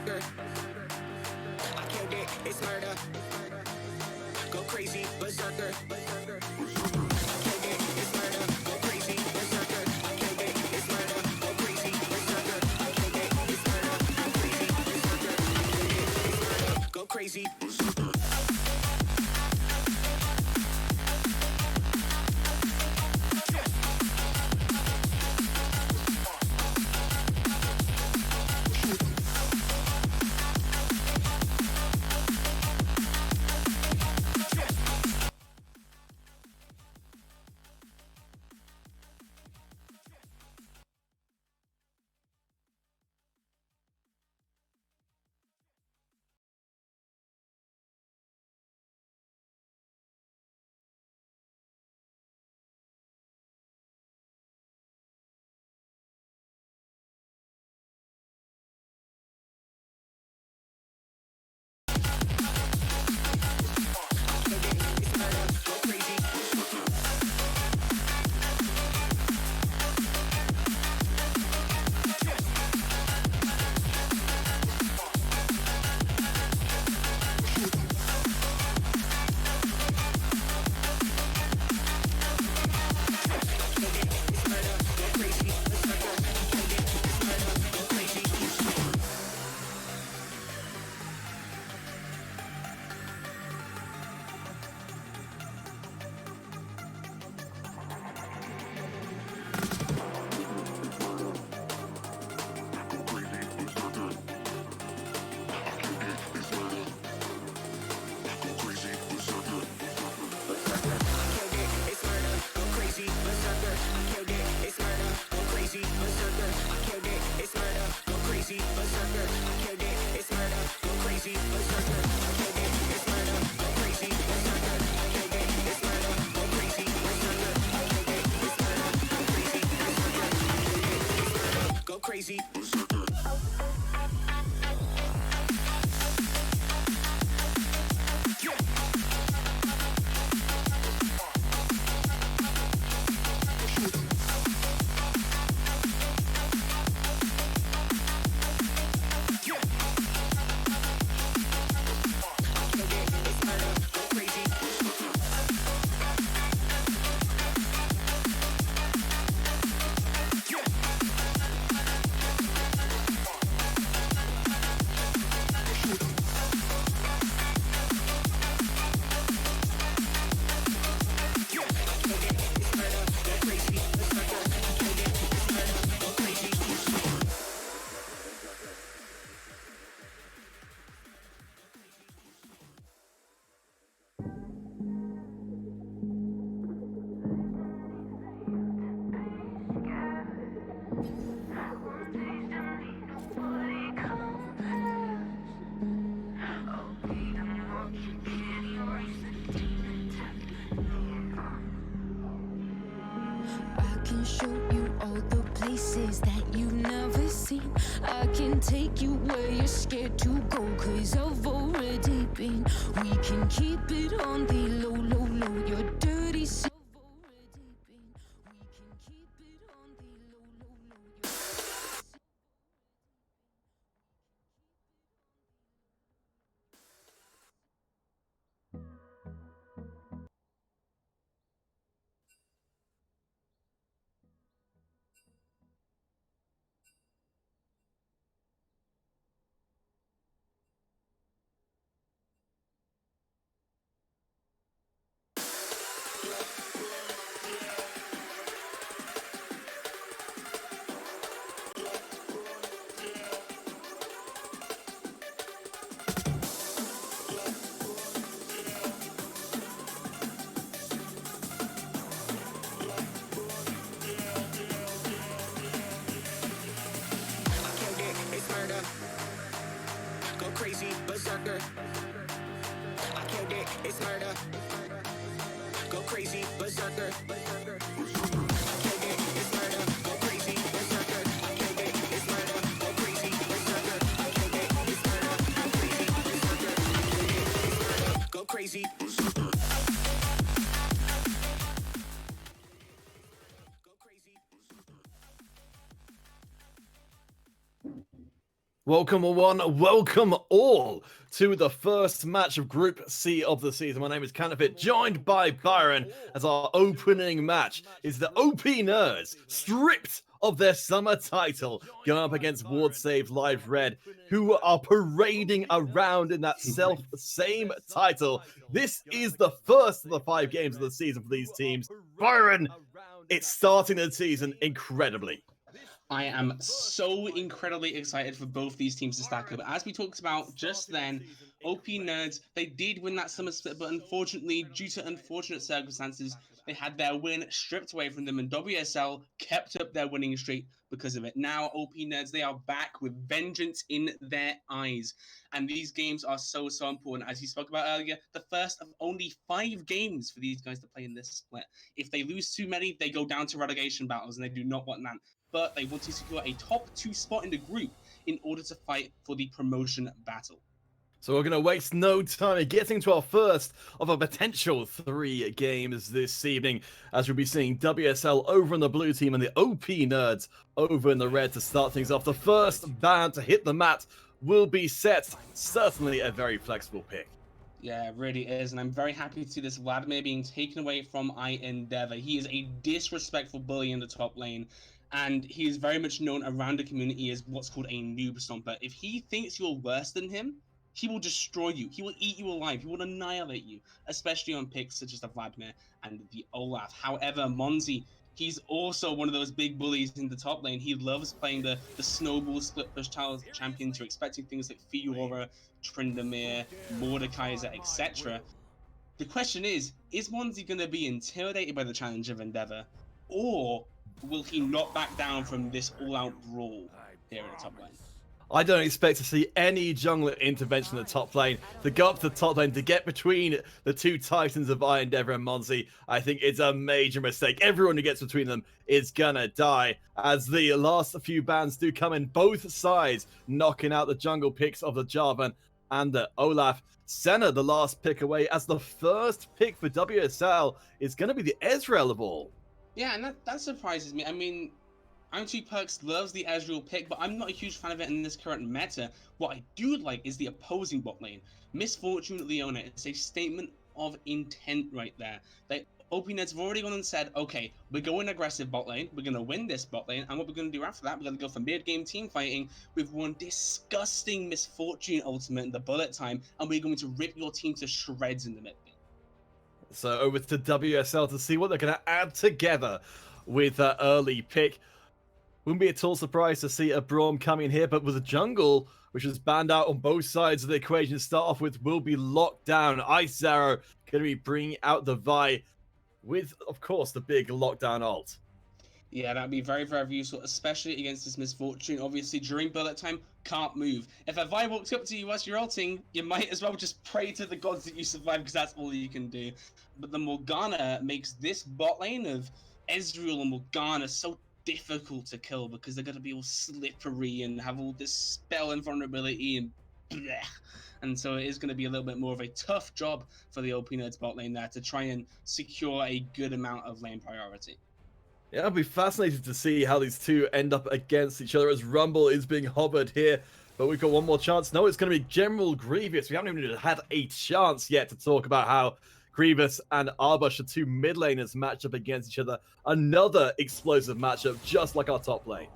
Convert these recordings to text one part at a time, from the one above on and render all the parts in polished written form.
berserker. I killed it, it's murder. Go crazy, berserker. I killed it, it's murder. Go crazy, berserker. I killed it, it's murder. Go crazy, berserker. I killed it, it's murder. Go crazy, berserker. I killed it, it's murder. Go crazy, berserker. Crazy. Show you all the places that you've never seen. I can take you where you're scared to go, 'cause I've already been. We can keep it on the low, low, low. You're dirty, so I've already been. We can keep it on the low, low, low. Go crazy, berserker. I killed it, it's murder. Go crazy, berserker. I killed it, it's murder. Go crazy, berserker. I killed it, it's murder. Go crazy, berserker. I killed it, it's murder. Go crazy, berserker. I killed it, it's murder. Go crazy, berserker. Go crazy, berserker. Welcome one, welcome all to the first match of Group C of the season. My name is Canopit, joined by Byron, as our opening match is the OP Nerds, stripped of their summer title, going up against Ward Save Live Red, who are parading around in that same title. This is the first of the 5 games of the season for these teams. Byron, it's starting the season incredibly. I am so incredibly excited for both these teams to stack up. As we talked about just then, OP Nerds, they did win that summer split, but unfortunately, due to unfortunate circumstances, they had their win stripped away from them, and WSL kept up their winning streak because of it. Now, OP Nerds, they are back with vengeance in their eyes, and these games are so important. As you spoke about earlier, the first of only 5 games for these guys to play in this split. If they lose too many, they go down to relegation battles, and they do not want that. But they want to secure a top 2 spot in the group in order to fight for the promotion battle. So we're going to waste no time in getting to our first of a potential 3 games this evening, as we'll be seeing WSL over in the blue team and the OP Nerds over in the red to start things off. The first band to hit the mat will be Set. Certainly a very flexible pick. Yeah, it really is, and I'm very happy to see this Vladimir being taken away from iEndeavor. He is a disrespectful bully in the top lane, and he is very much known around the community as what's called a noob stomper. If he thinks you're worse than him, he will destroy you. He will eat you alive. He will annihilate you, especially on picks such as the Vladimir and the Olaf. However, Monzi, he's also one of those big bullies in the top lane. He loves playing the snowball split push tile champion, to expecting things like Fiora, Tryndamere, Mordekaiser, etc. The question is Monzi going to be intimidated by the challenge of Endeavor, or will he not back down from this all-out brawl here in the top lane? I don't expect to see any jungler intervention in the top lane. To go up to the top lane, to get between the 2 titans of iEndeavor and Monzi, I think it's a major mistake. Everyone who gets between them is gonna die, as the last few bans do come in both sides, knocking out the jungle picks of the Jarvan and the Olaf. Senna, the last pick away, as the first pick for WSL is going to be the Ezreal of all. Yeah, and that surprises me. I mean, IM2Perkz loves the Ezreal pick, but I'm not a huge fan of it in this current meta. What I do like is the opposing bot lane. Miss Fortune Leona, it's a statement of intent right there. OP Nerds have already gone and said, okay, we're going aggressive bot lane, we're going to win this bot lane, and what we're going to do after that, we're going to go for mid-game team fighting with one disgusting Miss Fortune ultimate in the bullet time, and we're going to rip your team to shreds in the mid game. So over to WSL to see what they're going to add together with that early pick. Wouldn't be at all surprised to see a Braum come in here, but with a jungle, which is banned out on both sides of the equation to start off with, will be locked down. Ice Arrow going to be bringing out the Vi with, of course, the big lockdown ult. Yeah, that'd be very, very useful, especially against this Miss Fortune. Obviously, during bullet time, can't move. If a Vi walks up to you whilst you're ulting, you might as well just pray to the gods that you survive, because that's all you can do. But the Morgana makes this bot lane of Ezreal and Morgana so difficult to kill, because they're going to be all slippery and have all this spell invulnerability and bleh. And so it is going to be a little bit more of a tough job for the OP Nerds bot lane there to try and secure a good amount of lane priority. Yeah, I'll be fascinated to see how these two end up against each other, as Rumble is being hovered here. But we've got one more chance. No, it's going to be General Grievous. We haven't even had a chance yet to talk about how Grievous and Arbush, the 2 mid laners, match up against each other. Another explosive matchup, just like our top lane.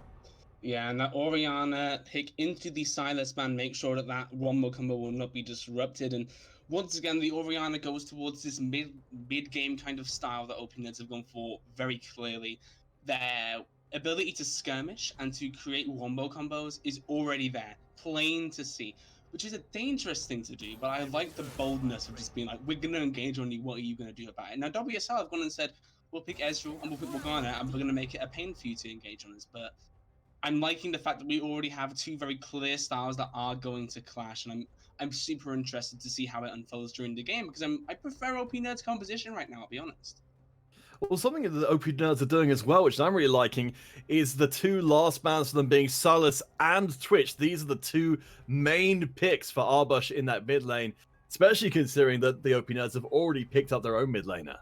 Yeah, and that Orianna pick into the Sylas ban, make sure that that Rumble combo will not be disrupted. And once again, the Orianna goes towards this mid-game kind of style that OP Nerds have gone for very clearly. Their ability to skirmish and to create Wombo combos is already there, plain to see, which is a dangerous thing to do, but I like the boldness of just being like, we're going to engage on you, what are you going to do about it? Now, WSL have gone and said, we'll pick Ezreal and we'll pick Morgana, and we're going to make it a pain for you to engage on us, but I'm liking the fact that we already have 2 very clear styles that are going to clash, and I'm super interested to see how it unfolds during the game, because I prefer OP Nerds composition right now, I'll be honest. Well, something that the OP Nerds are doing as well, which I'm really liking, is the 2 last bans for them being Sylas and Twitch. These are the 2 main picks for Arbush in that mid lane, especially considering that the OP Nerds have already picked up their own mid laner.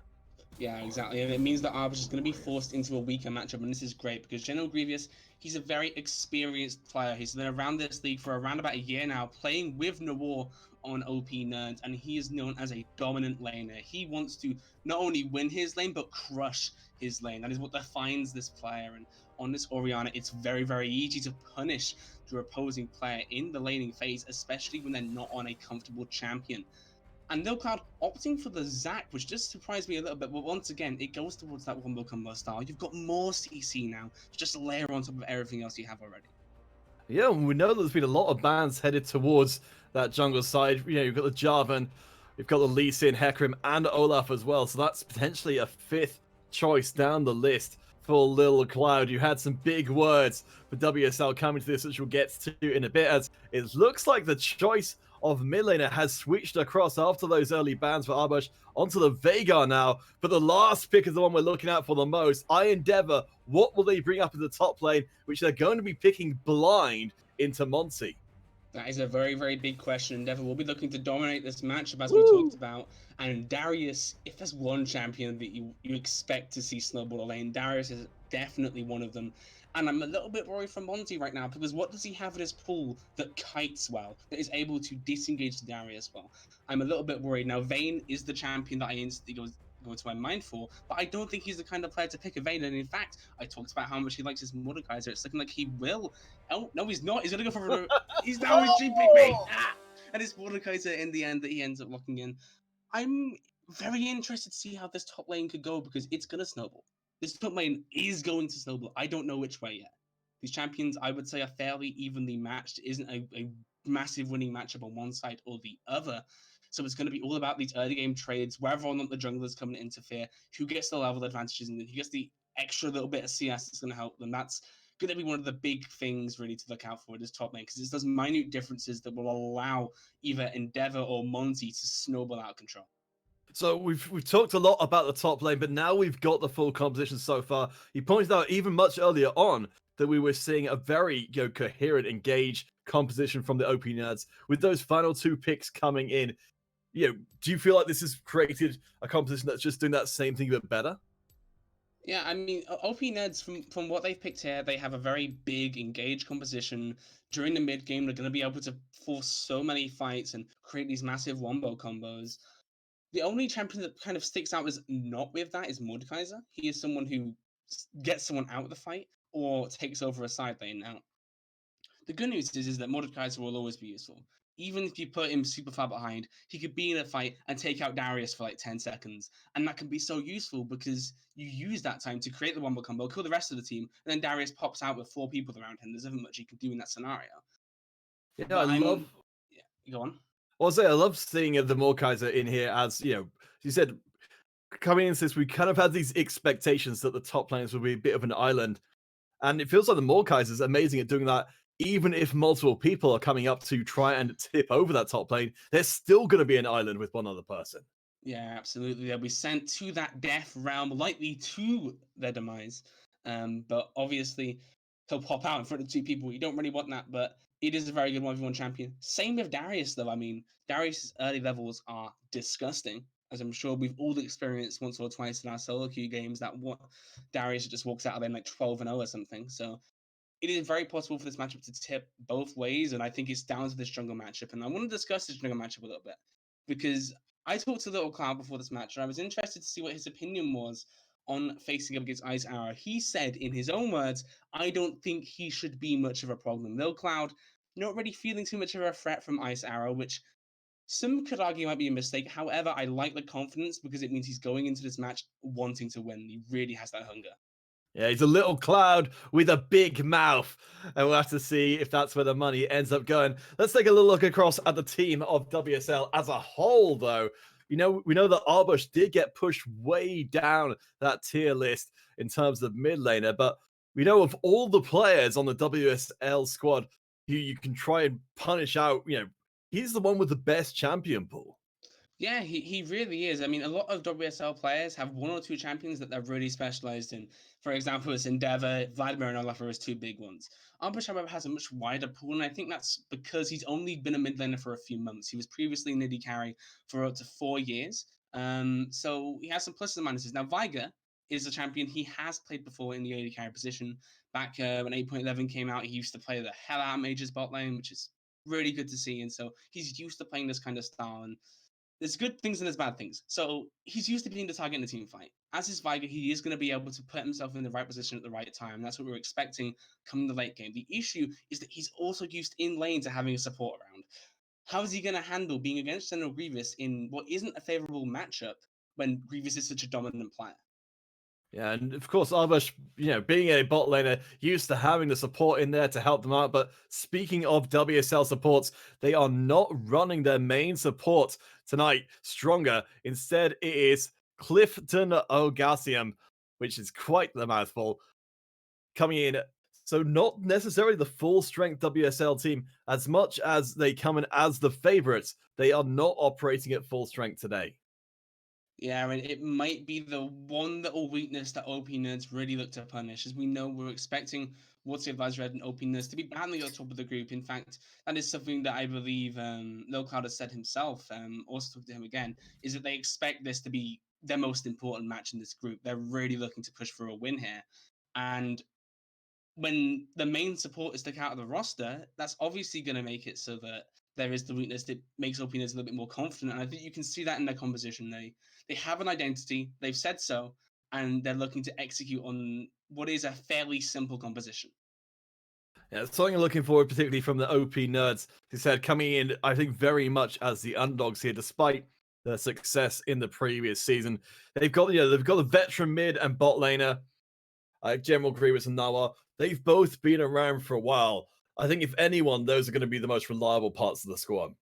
Yeah, exactly. And it means that Arbus is going to be forced into a weaker matchup, and this is great because General Grievous, he's a very experienced player. He's been around this league for around about a year now, playing with Nawar on OP Nerds, and he is known as a dominant laner. He wants to not only win his lane, but crush his lane. That is what defines this player. And on this Orianna, it's very, very easy to punish your opposing player in the laning phase, especially when they're not on a comfortable champion. And no Cloud opting for the Zac, which just surprised me a little bit, but once again, it goes towards that wombo combo style. You've got more CC now, just layer on top of everything else you have already. Yeah, and we know there's been a lot of bans headed towards that jungle side. You know, you've got the Jarvan, you've got the Lee Sin, Hecarim, and Olaf as well. So that's potentially a fifth choice down the list for Lil Cloud. You had some big words for WSL coming to this, which we'll get to in a bit, as it looks like the choice of mid laner has switched across after those early bans for Arbush onto the Veigar now. But the last pick is the one we're looking at for the most. I Endeavor, what will they bring up in the top lane, which they're going to be picking blind into Monty? That is a very, very big question. Endeavor will be looking to dominate this matchup, as we talked about. And Darius, if there's one champion that you expect to see snowball a lane, Darius is definitely one of them. And I'm a little bit worried for Monty right now, because what does he have in his pool that kites well, that is able to disengage Darius well? I'm a little bit worried. Now, Vayne is the champion that I instantly go to my mind for, but I don't think he's the kind of player to pick a Vayne. And in fact, I talked about how much he likes his Mordekaiser. It's looking like he will. Oh, no, he's not. He's going to go for... He's now cheaping me! Ah! And it's Mordekaiser in the end that he ends up locking in. I'm very interested to see how this top lane could go, because it's going to snowball. This top lane is going to snowball. I don't know which way yet. These champions, I would say, are fairly evenly matched. It isn't a massive winning matchup on one side or the other. So it's going to be all about these early game trades, whether or not the junglers come to interfere, who gets the level advantages, and who gets the extra little bit of CS that's going to help them. That's going to be one of the big things really to look out for this top lane, because it's those minute differences that will allow either Endeavor or Monty to snowball out of control. So we've talked a lot about the top lane, but now we've got the full composition so far. You pointed out even much earlier on that we were seeing a very coherent, engaged composition from the OP Nerds with those final two picks coming in. Do you feel like this has created a composition that's just doing that same thing but better? Yeah, I mean, OP Nerds, from what they've picked here, they have a very big, engaged composition. During the mid game, they're going to be able to force so many fights and create these massive wombo combos. The only champion that kind of sticks out as not with that is Mordekaiser. He is someone who gets someone out of the fight or takes over a side lane. Now, the good news is that Mordekaiser will always be useful. Even if you put him super far behind, he could be in a fight and take out Darius for like 10 seconds. And that can be so useful because you use that time to create the wombo combo, kill the rest of the team, and then Darius pops out with 4 people around him. There's nothing much he can do in that scenario. Yeah, But I love... Yeah, go on. Well, I love seeing the Mordekaiser in here, as you said, coming into this, we kind of had these expectations that the top lanes would be a bit of an island, and it feels like the Mordekaiser is amazing at doing that. Even if multiple people are coming up to try and tip over that top lane, there's still going to be an island with one other person. Yeah, absolutely. They'll be sent to that death realm, likely to their demise. But obviously, he'll pop out in front of 2 people. You don't really want that, but it is a very good 1v1 champion. Same with Darius, though. I mean, Darius' early levels are disgusting, as I'm sure we've all experienced once or twice in our solo queue games, that Darius just walks out of them like 12-0 or something. So it is very possible for this matchup to tip both ways, and I think it's down to this jungle matchup. And I want to discuss this jungle matchup a little bit, because I talked to Little Cloud before this match, and I was interested to see what his opinion was on facing up against Ice Arrow. He said, in his own words, I don't think he should be much of a problem. Little Cloud, not really feeling too much of a threat from Ice Arrow, which some could argue might be a mistake. However, I like the confidence because it means he's going into this match wanting to win. He really has that hunger. Yeah, he's a little cloud with a big mouth, and we'll have to see if that's where the money ends up going. Let's take a little look across at the team of WSL as a whole, though. We know that Arbush did get pushed way down that tier list in terms of mid laner, but we know of all the players on the WSL squad who you can try and punish out, he's the one with the best champion pool. Yeah, he really is. I mean, a lot of WSL players have 1 or 2 champions that they're really specialized in. For example, it's Endeavor, Vladimir, and Olaf are his 2 big ones. Arbush, however, has a much wider pool, and I think that's because he's only been a mid laner for a few months. He was previously an AD carry for up to 4 years. So he has some pluses and minuses. Now, Viger is a champion he has played before in the AD carry position. Back when 8.11 came out, he used to play the hell out of Mage's bot lane, which is really good to see. And so he's used to playing this kind of style. And there's good things and there's bad things. So he's used to being the target in the team fight. As is Viger, he is going to be able to put himself in the right position at the right time. That's what we're expecting coming the late game. The issue is that he's also used in lane to having a support around. How is he going to handle being against General Grievous in what isn't a favorable matchup when Grievous is such a dominant player? Yeah, and of course, Arbush, being a bot laner, used to having the support in there to help them out. But speaking of WSL supports, they are not running their main support tonight stronger. Instead, it is Clifton Ogasium, which is quite the mouthful, coming in. So not necessarily the full strength WSL team, as much as they come in as the favorites. They are not operating at full strength today. Yeah, and it might be the one little weakness that OP Nerds really look to punish. As we know, we're expecting Water Advisor Red and OP Nerds to be battling at the top of the group. In fact, that is something that I believe Lil Cloud has said himself, also talked to him again, is that they expect this to be their most important match in this group. They're really looking to push for a win here. And when the main support is took out of the roster, that's obviously going to make it so that there is the weakness that makes OP Nerds a little bit more confident. And I think you can see that in their composition. They have an identity, they've said so, and they're looking to execute on what is a fairly simple composition. Yeah, something I'm looking forward, particularly from the OP Nerds, who said coming in, I think, very much as the underdogs here, despite their success in the previous season. They've got a veteran mid and bot laner, General Grievous and Nawa. They've both been around for a while. I think if anyone, those are going to be the most reliable parts of the squad.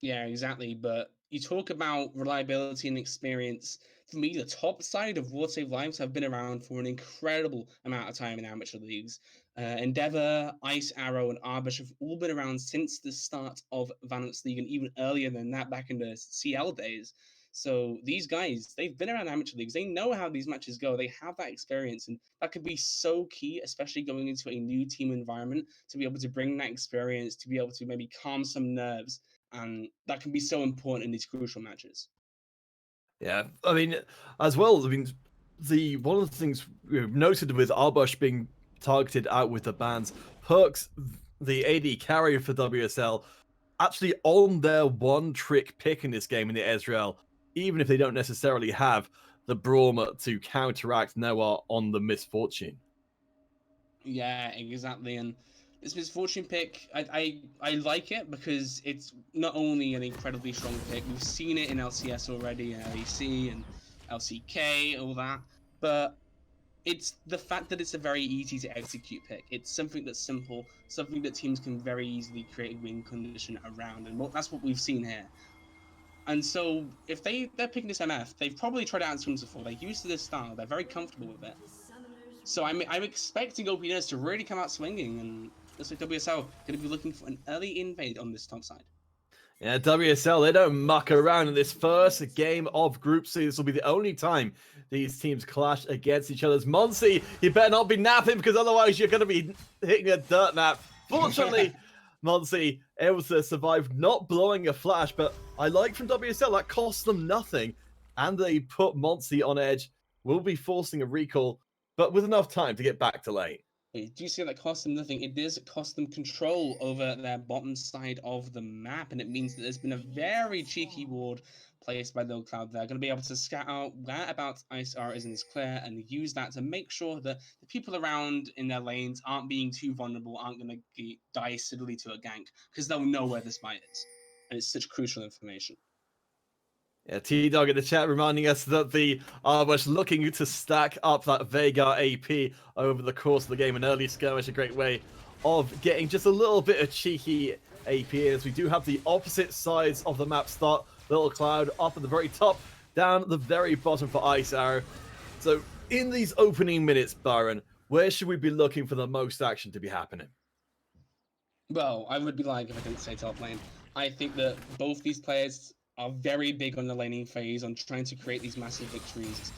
Yeah, exactly. But you talk about reliability and experience. For me, the top side of World Save Lives have been around for an incredible amount of time in amateur leagues. Endeavor, Ice Arrow, and Arbush have all been around since the start of Valence League and even earlier than that, back in the CL days. So these guys, they've been around amateur leagues. They know how these matches go. They have that experience, and that could be so key, especially going into a new team environment, to be able to bring that experience, to be able to maybe calm some nerves, and that can be so important in these crucial matches. Yeah, I mean, as well, I mean, one of the things we've noted with Arbush being targeted out with the bans, Perks, the AD carry for WSL, actually on their one trick pick in this game in the Ezreal, even if they don't necessarily have the Braum to counteract Noah on the Misfortune. Yeah, exactly. And this Misfortune pick, I like it because it's not only an incredibly strong pick, we've seen it in LCS already, LEC and LCK, all that, but it's the fact that it's a very easy to execute pick. It's something that's simple, something that teams can very easily create a win condition around, and that's what we've seen here. And so if they're picking this MF, they've probably tried out swims before. They're used to this style. They're very comfortable with it. So I'm expecting OP Nerds to really come out swinging, and looks like WSL going to be looking for an early invade on this top side. Yeah, WSL, they don't muck around in this first game of Group C. This will be the only time these teams clash against each other's. Monsi, you better not be napping, because otherwise you're going to be hitting a dirt nap. Fortunately, Monsi able to survive, not blowing a flash, but I like from WSL, that cost them nothing, and they put Monsi on edge, will be forcing a recall, but with enough time to get back to lane. Do you see that cost them nothing? It does cost them control over their bottom side of the map, and it means that there's been a very cheeky ward placed by Lil Cloud. They're going to be able to scout out whereabouts IceR is in his clear and use that to make sure that the people around in their lanes aren't being too vulnerable, aren't going to die suddenly to a gank, because they'll know where the spy is. And it's such crucial information. Yeah, T-Dog in the chat reminding us that the Arbush looking to stack up that Veigar AP over the course of the game. An early skirmish, a great way of getting just a little bit of cheeky AP, as we do have the opposite sides of the map start. Little Cloud up at the very top, down at the very bottom for Ice Arrow. So in these opening minutes, Byron, where should we be looking for the most action to be happening? Well, I would be lying if I didn't say top lane. I think that both these players are very big on the laning phase, on trying to create these massive victories.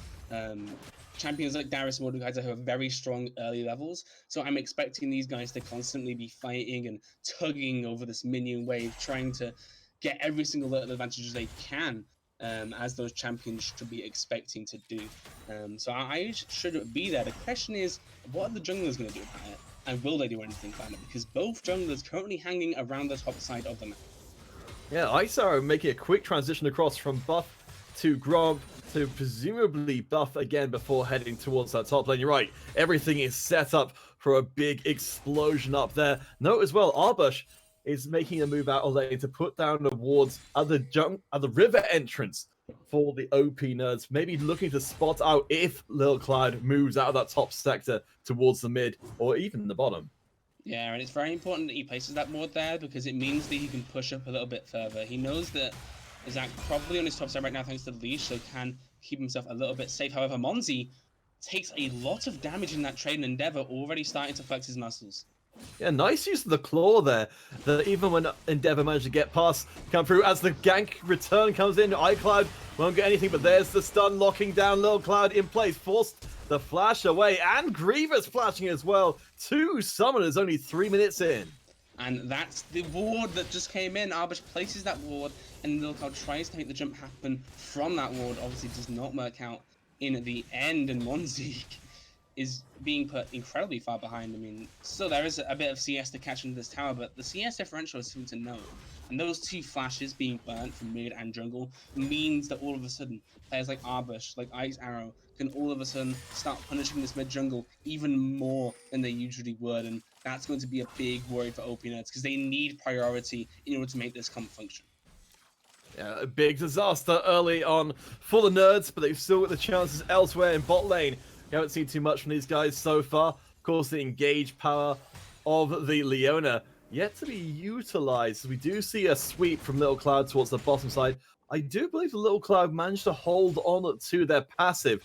Champions like Darius and Mordekaiser have very strong early levels, so I'm expecting these guys to constantly be fighting and tugging over this minion wave, trying to get every single little advantage they can. as those champions should be expecting to do. So I should be there. The question is, what are the junglers going to do about it? And will they do anything about it? Because both junglers currently hanging around the top side of the map. Yeah, Isaro making a quick transition across from buff to Gromp to presumably buff again before heading towards that top lane. You're right, everything is set up for a big explosion up there. Note as well, Arbush is making a move out of lane to put down the wards at the river entrance for the OP nerds, maybe looking to spot out if Lil Cloud moves out of that top sector towards the mid or even the bottom. Yeah, and it's very important that he places that ward there because it means that he can push up a little bit further. He knows that Zach probably on his top side right now thanks to the leash, so can keep himself a little bit safe. However, Monzi takes a lot of damage in that trade, and Endeavor already starting to flex his muscles. Yeah, nice use of the claw there. That even when Endeavor managed to get past, come through as the gank return comes in, iCloud won't get anything, but there's the stun locking down Lil Cloud in place, forced the flash away, and Grievous flashing as well. 2 summoners only 3 minutes in. And that's the ward that just came in. Arbush places that ward, and Lil Cloud tries to make the jump happen from that ward. Obviously does not work out in the end, and Monzi is being put incredibly far behind. I mean, still there is a bit of CS to catch into this tower, but the CS differential is something to know. And those 2 flashes being burnt from mid and jungle means that all of a sudden, players like Arbush, like Ice Arrow, can all of a sudden start punishing this mid jungle even more than they usually would. And that's going to be a big worry for OP Nerds because they need priority in order to make this comp function. Yeah, a big disaster early on for the nerds, but they've still got the chances elsewhere in bot lane. You haven't seen too much from these guys so far. Of course, the engage power of the Leona yet to be utilized. We do see a sweep from Little Cloud towards the bottom side. I do believe the Little Cloud managed to hold on to their passive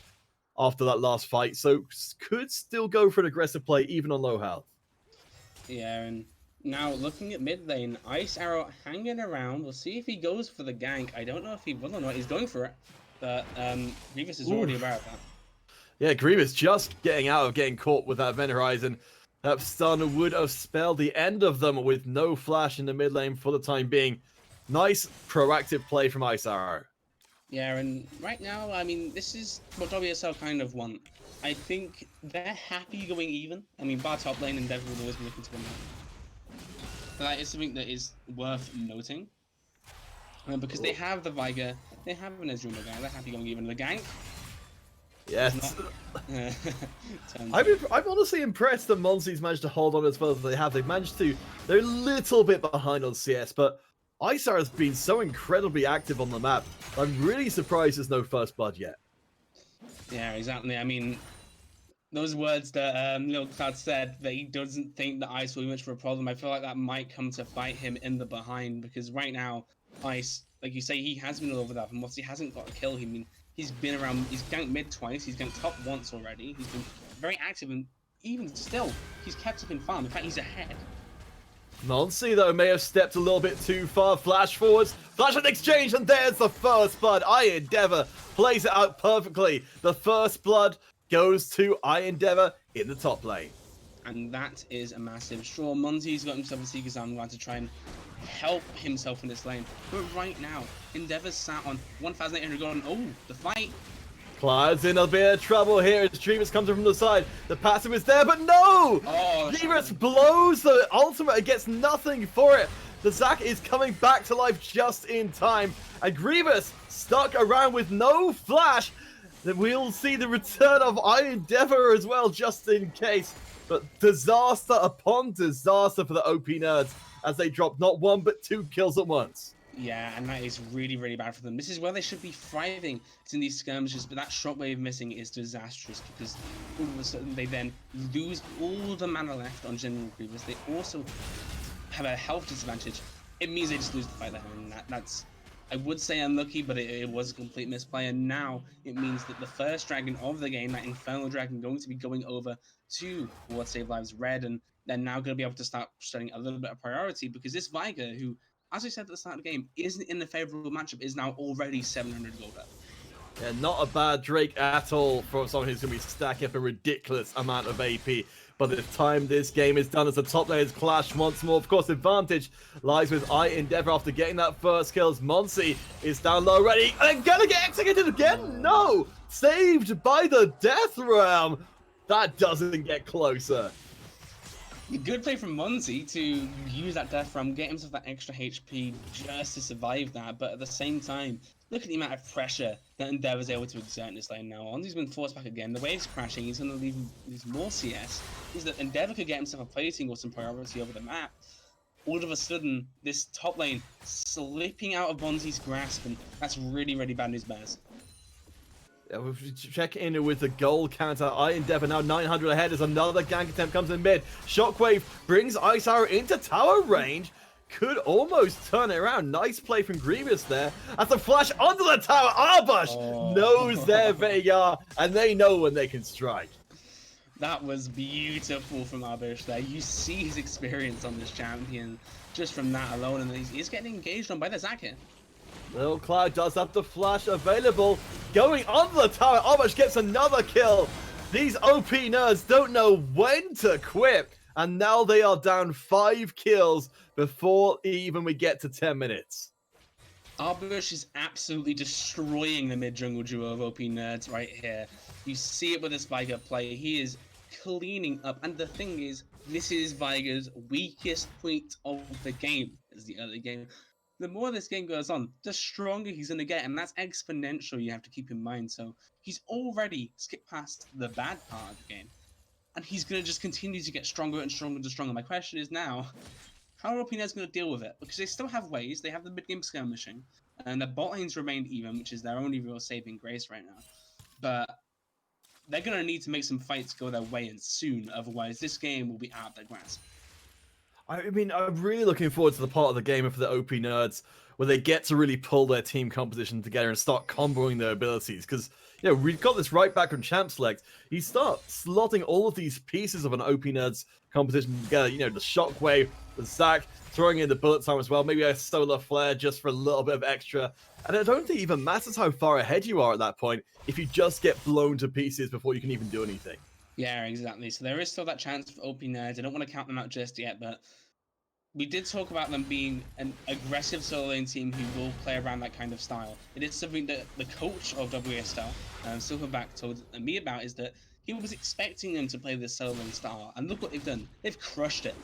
after that last fight, so could still go for an aggressive play even on low health. Yeah, and now looking at mid lane, Ice Arrow hanging around. We'll see if he goes for the gank. I don't know if he will or not. He's going for it, but Grievous is already aware of that. Yeah, Grievous just getting out of getting caught with that Event Horizon. That stun would have spelled the end of them with no flash in the mid lane for the time being. Nice proactive play from Ice Arrow. Yeah, and right now, I mean, this is what WSL kind of want. I think they're happy going even. I mean, bar top lane, Endeavor will always be looking to win that. But that is something that is worth noting. Because they have the Viger, they have an Ezreal guy, they're happy going even. The gank, yes. not... I'm honestly impressed that Monzi's managed to hold on as well as they have. They've managed to, they're a little bit behind on CS, but Isar has been so incredibly active on the map. I'm really surprised there's no first blood yet. Yeah, exactly. I mean, those words that Lil Cloud said, that he doesn't think that Ice will be much of a problem, I feel like that might come to bite him in the behind, because right now, Ice, like you say, he has been all over that, and whilst he hasn't got a kill, I mean, he's been around, he's ganked mid twice, he's ganked top once already, he's been very active, and even still, he's kept up in farm. In fact, he's ahead. Monzi, though, may have stepped a little bit too far. Flash forwards, flash and exchange, and there's the first blood. Endeavor plays it out perfectly. The first blood goes to Endeavor in the top lane. And that is a massive. Sure, Monzi's got himself a Seeker's Arm going to try and help himself in this lane. But right now, Endeavor's sat on 1,800 gold. Oh, the fight. Cloud's in a bit of trouble here as Grievous comes in from the side. The passive is there, but no! Oh, Grievous blows the ultimate and gets nothing for it. The Zac is coming back to life just in time. And Grievous stuck around with no flash. Then we'll see the return of Endeavor as well, just in case. But disaster upon disaster for the OP Nerds as they drop not 1 but 2 kills at once. Yeah, and that is really, really bad for them. This is where they should be thriving. It's in these skirmishes, but that shockwave missing is disastrous because all of a sudden they then lose all the mana left on General Grievous. They also have a health disadvantage. It means they just lose the fight there, and that's, I would say unlucky, but it was a complete misplay. And now it means that the first dragon of the game, that Infernal Dragon, going to be going over to What Save Lives Red, and they're now going to be able to start showing a little bit of priority because this Viger, who, as I said at the start of the game, isn't in the favorable matchup, is now already 700 gold up. Yeah, not a bad Drake at all for someone who's going to be stacking up a ridiculous amount of AP. But this time, this game is done as the top laners clash once more. Of course, advantage lies with Endeavor after getting that first kill. Monsi is down low already. And gonna get executed again? No! Saved by the Death Realm. That doesn't get closer. Good play from Monzi to use that Death Realm, get himself that extra HP just to survive that, but at the same time, look at the amount of pressure that Endeavor's able to exert in this lane now. Monzi's been forced back again, the wave's crashing, he's going to lose more CS. Is that Endeavor could get himself a plating or some priority over the map. All of a sudden, this top lane slipping out of Monzi's grasp, and that's really, really bad news, Bears. Yeah, we'll check in with the goal counter. Endeavor now 900 ahead as another gank attempt comes in mid. Shockwave brings Ice Arrow into tower range. Could almost turn it around. Nice play from Grievous there. As the flash under the tower, Arbush knows their Veigar, and they know when they can strike. That was beautiful from Arbush there. You see his experience on this champion just from that alone, and he's getting engaged on by the Zac here. Little Cloud does have the flash available. Going under the tower, Arbush gets another kill. These OP nerds don't know when to quit. And now they are down 5 kills before even we get to 10 minutes. Arbush is absolutely destroying the mid-jungle duo of OP nerds right here. You see it with this Veigar play. He is cleaning up. And the thing is, this is Veigar's weakest point of the game, is the early game. The more this game goes on, the stronger he's going to get, and that's exponential, you have to keep in mind. So he's already skipped past the bad part of the game, and he's going to just continue to get stronger and stronger and stronger. My question is now, how are OP nerds going to deal with it? Because they still have ways, they have the mid-game skirmishing, and the bot lane's remained even, which is their only real saving grace right now. But they're going to need to make some fights go their way and soon, otherwise this game will be out of their grasp. I mean, I'm really looking forward to the part of the game for the OP nerds where they get to really pull their team composition together and start comboing their abilities. Because, you know, we've got this right back from Champ Select. You start slotting all of these pieces of an OP nerds composition together. You know, the Shockwave, the Zac, throwing in the bullet time as well. Maybe a solar flare just for a little bit of extra. And I don't think it even matters how far ahead you are at that point if you just get blown to pieces before you can even do anything. Yeah, exactly. So there is still that chance for OP nerds. I don't want to count them out just yet, but we did talk about them being an aggressive solo lane team who will play around that kind of style. It is something that the coach of WSL, Silverback, told me about, is that he was expecting them to play this solo lane style, and look what they've done. They've crushed it,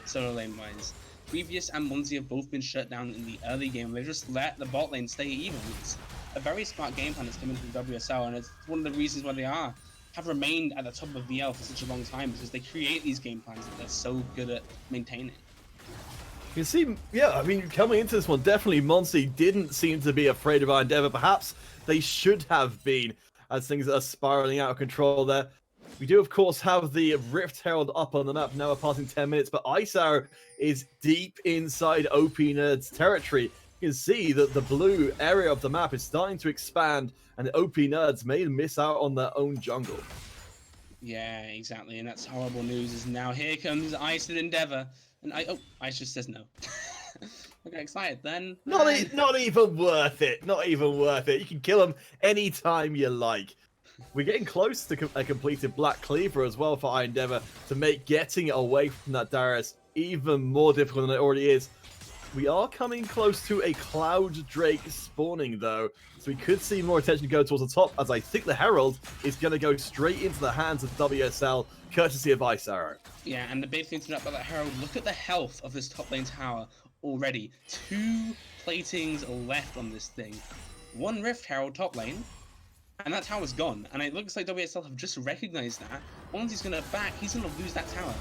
solo lane wise. Grievous and Monzi have both been shut down in the early game. They've just let the bot lane stay even. It's a very smart game plan that's coming from WSL, and it's one of the reasons why they have remained at the top of VL for such a long time, because they create these game plans that they're so good at maintaining. You can see, yeah, I mean, coming into this one, definitely Monsi didn't seem to be afraid of Endeavor. Perhaps they should have been, as things are spiraling out of control there. We do, of course, have the Rift Herald up on the map. Now we're passing 10 minutes, but Ice Arrow is deep inside OP Nerds territory. You can see that the blue area of the map is starting to expand, and the OP Nerds may miss out on their own jungle. Yeah, exactly, and that's horrible news. Is now here comes Ice and Endeavor, and Ice just says no. I got excited then. Not even worth it. Not even worth it. You can kill them anytime you like. We're getting close to a completed Black Cleaver as well for Endeavor to make getting away from that Darius even more difficult than it already is. We are coming close to a Cloud Drake spawning though, so we could see more attention go towards the top, as I think the Herald is going to go straight into the hands of WSL, courtesy of Ice Arrow. Yeah, and the big thing to note about that Herald, look at the health of this top lane tower already. 2 platings left on this thing. 1 Rift Herald top lane, and that tower's gone. And it looks like WSL have just recognized that. Once he's going to back, he's going to lose that tower.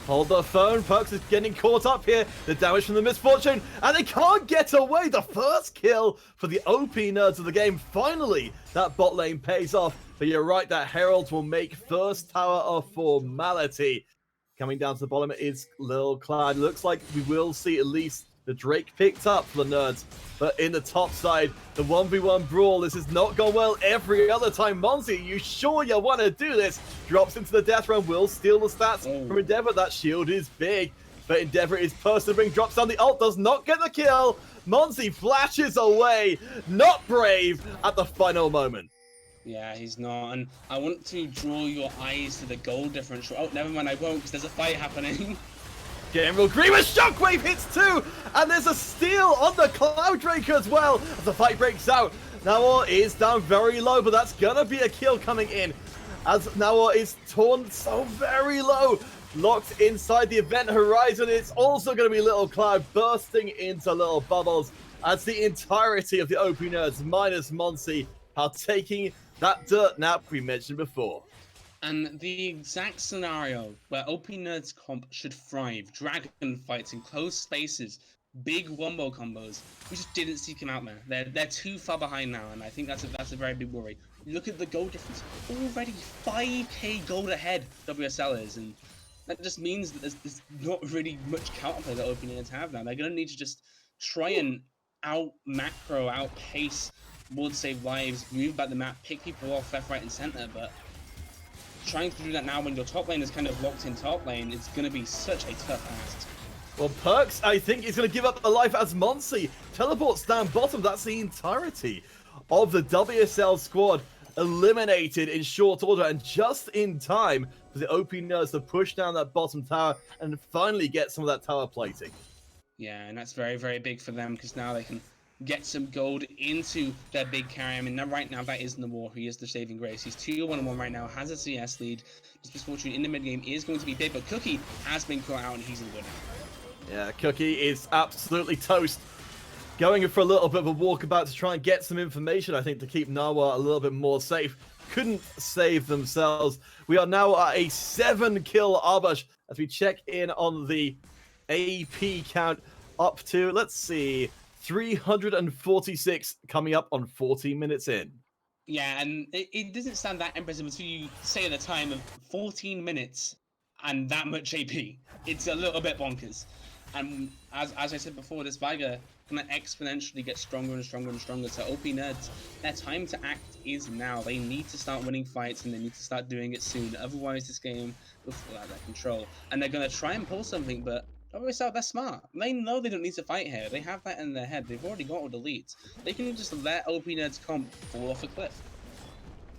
Hold the phone, Perkz is getting caught up here. The damage from the Misfortune, and they can't get away. The first kill for the OP nerds of the game. Finally, that bot lane pays off. But you're right, that Herald will make first tower a formality. Coming down to the bottom is Lil Cloud. Looks like we will see at least the Drake picked up for the nerds. But in the top side, the 1v1 brawl, this has not gone well every other time. Monzi, you sure you want to do this? Drops into the death realm, will steal the stats from Endeavor. That shield is big, but Endeavor is persevering, drops down the ult, does not get the kill. Monzi flashes away, not brave at the final moment. Yeah, he's not. And I want to draw your eyes to the goal differential. Oh, never mind, I won't, because there's a fight happening. General Grievous Shockwave hits too, and there's a steal on the Cloud Drake as well as the fight breaks out. Nawor is down very low, but that's gonna be a kill coming in as Nawor is torn so very low, locked inside the event horizon. It's also gonna be Little Cloud bursting into little bubbles as the entirety of the OP Nerds minus Monsi are taking that dirt nap we mentioned before. And the exact scenario where OP Nerds comp should thrive, dragon fights in close spaces, big wombo combos, we just didn't see come out there. They're too far behind now, and I think that's a very big worry. Look at the gold difference. Already 5k gold ahead WSL is, and that just means that there's not really much counterplay that OP Nerds have now. They're going to need to just try and outpace World Save Lives, move back the map, pick people off left, right, and center, but trying to do that now when your top lane is kind of locked in top lane, it's going to be such a tough ask. Well, Perkz, I think, is going to give up a life as Monsi teleports down bottom. That's the entirety of the WSL squad eliminated in short order and just in time for the OP Nerds to push down that bottom tower and finally get some of that tower plating. Yeah, and that's very, very big for them because now they can get some gold into their big carry. I mean, right now that is Nawor, who is the saving grace. He's 2-1-1 right now, has a CS lead. Just misfortune in the mid game is going to be big, but Cookie has been caught out and he's in the winner. Yeah, Cookie is absolutely toast. Going for a little bit of a walkabout to try and get some information, I think, to keep Nawor a little bit more safe. Couldn't save themselves. We are now at a 7-kill Arbush as we check in on the AP count up to, let's see, 346 coming up on 14 minutes in. Yeah, and it doesn't sound that impressive until you say at a time of 14 minutes and that much AP. It's a little bit bonkers. And as I said before, this Veigar gonna exponentially get stronger and stronger and stronger. So OP Nerds, their time to act is now. They need to start winning fights and they need to start doing it soon. Otherwise, this game will fall out of their control. And they're gonna try and pull something, but WSL, they're smart. They know they don't need to fight here. They have that in their head. They've already got all the leads. They can just let OP Nerds comp fall off a cliff.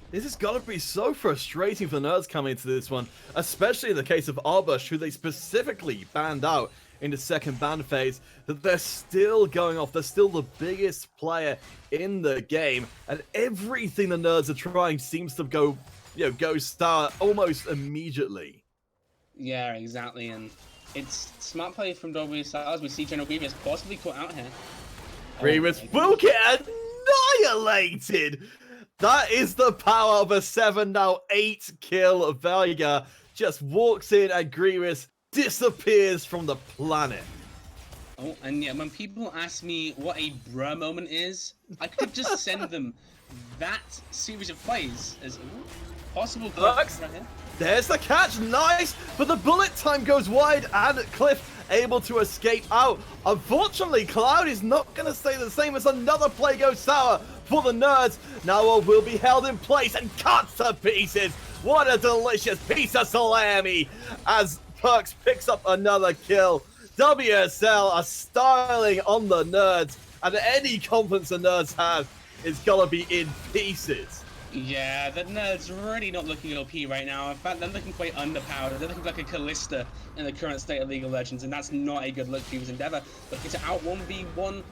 This has got to be so frustrating for the Nerds coming into this one, especially in the case of Arbush, who they specifically banned out in the second ban phase, that they're still going off. They're still the biggest player in the game, and everything the Nerds are trying seems to go sour almost immediately. Yeah, exactly, and it's smart play from WSL as we see General Grievous possibly caught out here. Grievous will get annihilated! That is the power of a 7 now 8 kill Veigar. Just walks in and Grievous disappears from the planet. Oh, and yeah, when people ask me what a bruh moment is, I could just send them that series of plays as possible. Looks, right here. There's the catch, nice, but the bullet time goes wide and Cliff able to escape out. Unfortunately, Cloud is not going to stay the same as another play goes sour for the Nerds. Now will be held in place and cut to pieces. What a delicious piece of salami as Perkz picks up another kill. WSL are styling on the Nerds, and any confidence the Nerds have is gonna be in pieces. Yeah, the Nerds really not looking OP right now. In fact, they're looking quite underpowered. They're looking like a Callista in the current state of League of Legends, and that's not a good look for his Endeavor. Looking to out 1v1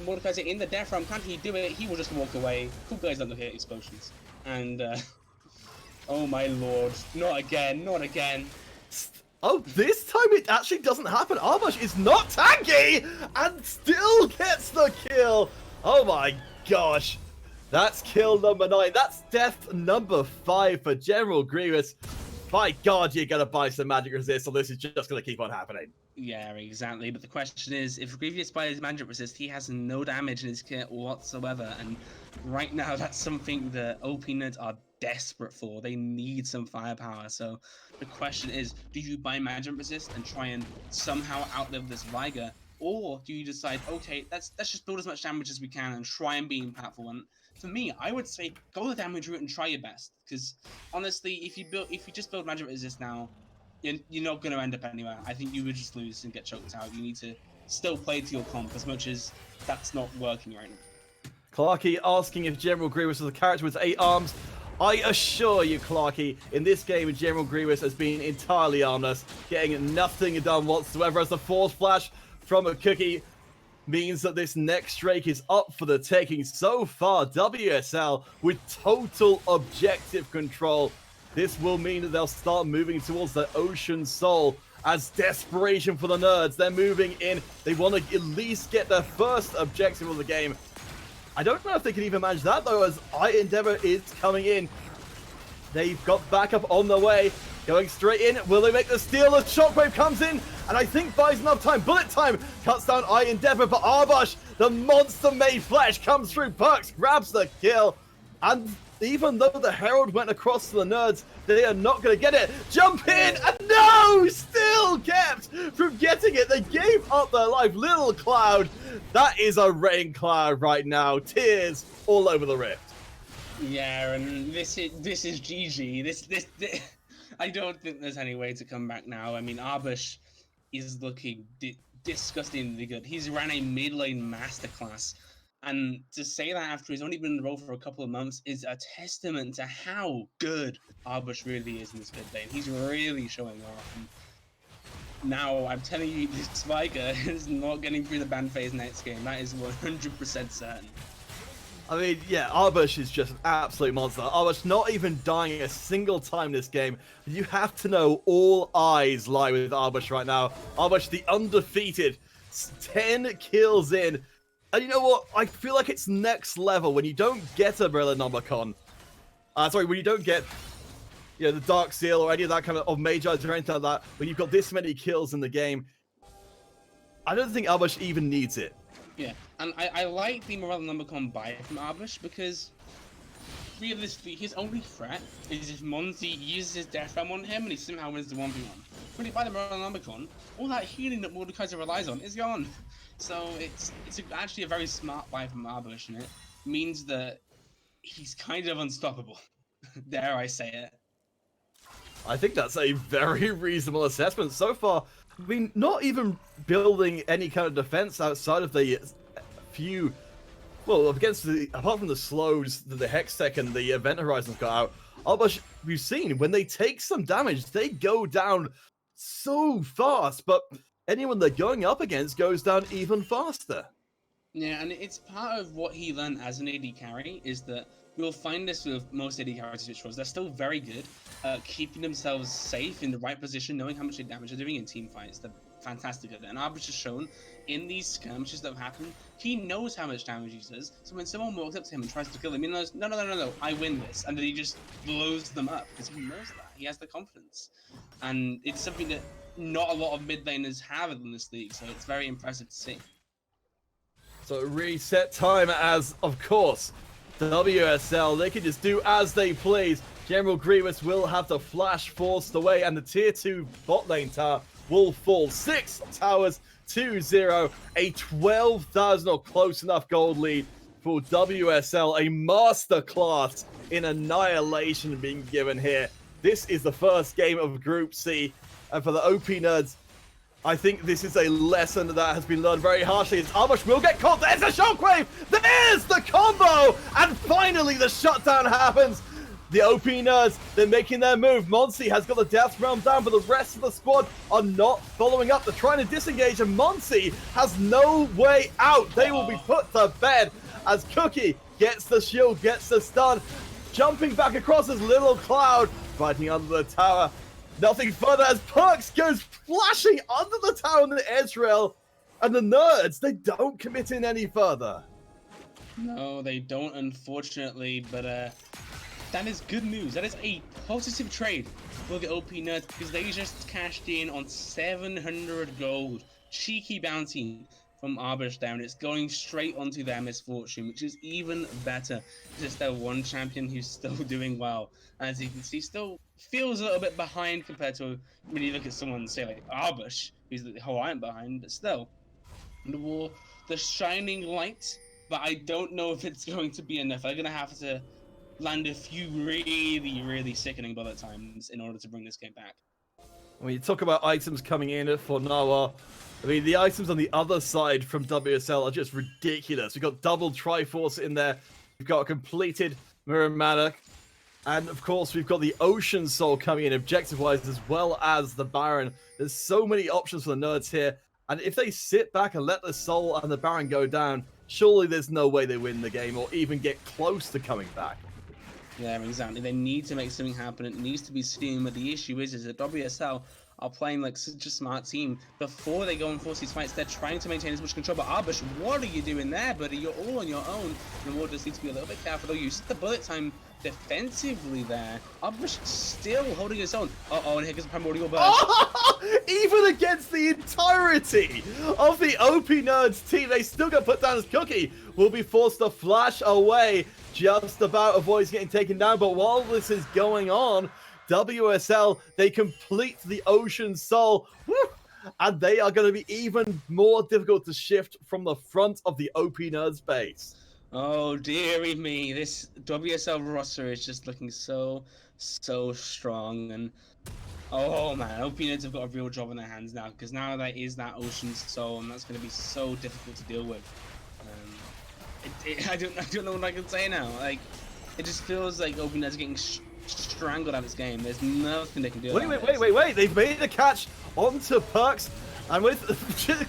Mordekaiser in the death round. Can't he do it? He will just walk away. Cool guys don't look at explosions. And, oh my lord. Not again, not again. Oh, this time it actually doesn't happen. Arbush is not tanky and still gets the kill. Oh my gosh. That's kill number 9. That's death number 5 for General Grievous. By God, you're going to buy some magic resist, or this is just going to keep on happening. Yeah, exactly. But the question is, if Grievous buys magic resist, he has no damage in his kit whatsoever. And right now, that's something that OP Nerds are desperate for. They need some firepower. So the question is, do you buy magic resist and try and somehow outlive this Veigar? Or do you decide, okay, let's just build as much damage as we can and try and be impactful? And for me, I would say go the damage route and try your best. Because honestly, if you just build magic resist now, you're not going to end up anywhere. I think you would just lose and get choked out. You need to still play to your comp as much as that's not working right now. Clarky asking if General Grievous is a character with 8 arms. I assure you, Clarky, in this game, General Grievous has been entirely armless, getting nothing done whatsoever as the Force Flash from a Cookie means that this next Drake is up for the taking. So far, WSL with total objective control. This will mean that they'll start moving towards the Ocean Soul as desperation for the nerds. They're moving in. They want to at least get their first objective of the game. I don't know if they can even manage that, though, as Endeavor is coming in. They've got backup on the way. Going straight in. Will they make the steal? The Shockwave comes in, and I think buys enough time. Bullet Time cuts down Endeavor, but Arbush, the monster-made flesh, comes through. Perks grabs the kill. And even though the Herald went across to the nerds, they are not going to get it. Jump in, and no! Still kept from getting it. They gave up their life. Little Cloud. That is a rain cloud right now. Tears all over the rift. Yeah, and this is GG. This I don't think there's any way to come back now. I mean, Arbush is looking disgustingly good. He's ran a mid lane masterclass. And to say that after he's only been in the role for a couple of months is a testament to how good Arbush really is in this mid lane. He's really showing off. And now, I'm telling you, this Spiker is not getting through the ban phase next game. That is 100% certain. I mean, yeah, Arbush is just an absolute monster. Arbush not even dying a single time this game. You have to know all eyes lie with Arbush right now. Arbush, the undefeated, 10 kills in. And you know what? I feel like it's next level when you don't get a Brillinomicon. When you don't get, the Dark Seal or any of that kind of Mage Eyes or anything like that. When you've got this many kills in the game, I don't think Arbush even needs it. Yeah, and I like the Brillinomicon buy from Arbush because realistically, his only threat is if Monzi uses his Death Ram on him and he somehow wins the 1v1. When you buy the Brillinomicon, all that healing that Mordekaiser relies on is gone. So it's actually a very smart buy from Arbush, and it means that he's kind of unstoppable. Dare I say it. I think that's a very reasonable assessment. So far, I mean, not even building any kind of defense outside of the few, apart from the slows that the Hextech and the Event Horizons got out, Arbush, we've seen, when they take some damage, they go down so fast, but anyone they're going up against goes down even faster. Yeah, and it's part of what he learned as an AD carry, is that we'll find this with most AD carry switch roles. They're still very good at keeping themselves safe in the right position, knowing how much damage they're doing in team fights. They're fantastic at it. And Arbush has shown in these skirmishes that have happened, he knows how much damage he does. So when someone walks up to him and tries to kill him, he knows, no, I win this. And then he just blows them up because he knows that. He has the confidence. And it's something that not a lot of mid laners have in this league, so it's very impressive to see. So reset time as, of course, WSL, they can just do as they please. General Grievous will have the flash forced away, and the tier 2 bot lane tower will fall. 6 towers, 2-0, a 12,000 or close enough gold lead for WSL. A masterclass in annihilation being given here. This is the first game of Group C, and for the OP nerds, I think this is a lesson that has been learned very harshly. As Arbush will get caught. There's a Shockwave! There's the combo! And finally the shutdown happens. The OP nerds, they're making their move. Monsi has got the Death Realm down, but the rest of the squad are not following up. They're trying to disengage, and Monsi has no way out. They will be put to bed as Cookie gets the shield, gets the stun. Jumping back across as Little Cloud, fighting under the tower. Nothing further as Perks goes flashing under the tower in the Ezreal. And the nerds, they don't commit in any further. No, they don't, unfortunately, but that is good news. That is a positive trade for the OP nerds because they just cashed in on 700 gold. Cheeky bounty from Arbush down. It's going straight onto their misfortune, which is even better. It's their one champion who's still doing well. As you can see, still feels a little bit behind compared to when you look at someone, say, like Arbush, who's the Hawaiian behind, but still. The shining light, but I don't know if it's going to be enough. They're going to have to land a few really, really sickening bullet times in order to bring this game back. When you talk about items coming in for Nawa, I mean, the items on the other side from WSL are just ridiculous. We've got double Triforce in there. We've got a completed Mirror Mana. And of course, we've got the Ocean Soul coming in objective-wise, as well as the Baron. There's so many options for the Nerds here. And if they sit back and let the Soul and the Baron go down, surely there's no way they win the game or even get close to coming back. Yeah, exactly. They need to make something happen. It needs to be seen. But the issue is that WSL are playing like such a smart team. Before they go and force these fights, they're trying to maintain as much control. But Arbush, what are you doing there, buddy? You're all on your own. And we'll just need to be a little bit careful. Though you see the bullet time defensively there. Arbush still holding his own. Uh-oh, and here comes Primordial Burst. Even against the entirety of the OP Nerds team, they still got put down as Cookie. Will be forced to flash away, just about avoids getting taken down. But while this is going on, WSL, they complete the Ocean Soul. Woo! And they are going to be even more difficult to shift from the front of the OP Nerds base. Oh, dearie me. This WSL roster is just looking so strong. And oh man, OP Nerds have got a real job in their hands now, because now there is that Ocean Soul, and that's going to be so difficult to deal with. I don't know what I can say now. Like, it just feels like OP Nerds are getting strangled out of this game. There's nothing they can do. Wait. They've made a catch onto Perkz, and with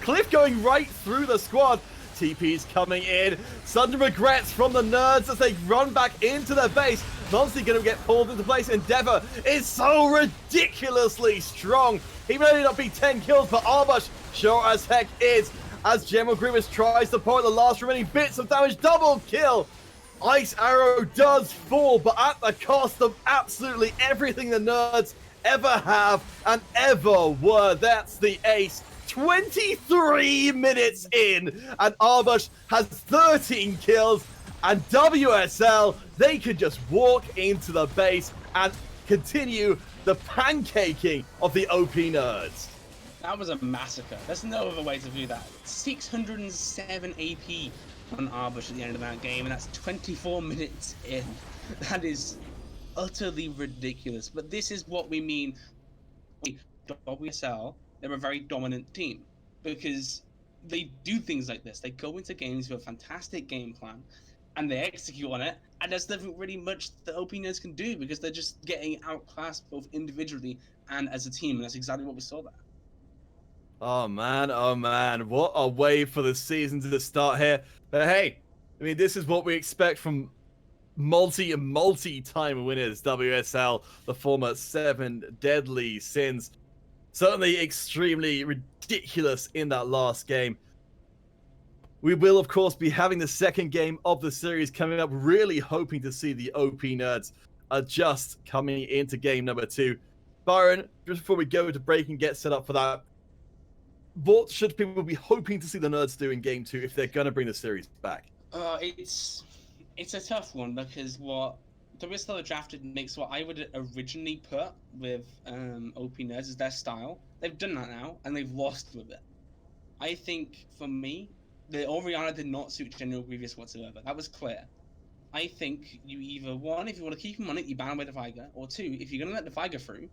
Cliff going right through the squad, TP's coming in. Sudden regrets from the Nerds as they run back into their base. Monty going to get pulled into place. Endeavor is so ridiculously strong. He may not be 10 kills, but Arbush sure as heck is. As General Grievous tries to pour the last remaining bits of damage. Double kill. Ice Arrow does fall, but at the cost of absolutely everything the Nerds ever have and ever were. That's the ace. 23 minutes in, and Arbush has 13 kills, and WSL, they could just walk into the base and continue the pancaking of the OP Nerds. That was a massacre. There's no other way to do that. 607 AP on Arbush at the end of that game, and that's 24 minutes in. That is utterly ridiculous. But this is what we mean. WSL, they're a very dominant team because they do things like this. They go into games with a fantastic game plan and they execute on it, and there's nothing really much the OP Nerds can do because they're just getting outclassed both individually and as a team, and that's exactly what we saw there. Oh man, what a way for the season to start here. But hey, I mean, this is what we expect from multi-time winners, WSL, the former 7 Deadly Sins. Certainly extremely ridiculous in that last game. We will, of course, be having the second game of the series coming up, really hoping to see the OP Nerds adjust coming into game number 2. Byron, just before we go to break and get set up for that, what should people be hoping to see the Nerds do in game 2 if they're going to bring the series back? It's a tough one because what WSL drafted makes what I would originally put with OP Nerds as their style. They've done that now, and they've lost with it. I think, for me, the Orianna did not suit General Grievous whatsoever. That was clear. I think you either, one, if you want to keep him on it, you ban him with the Viger, or two, if you're going to let the Viger through,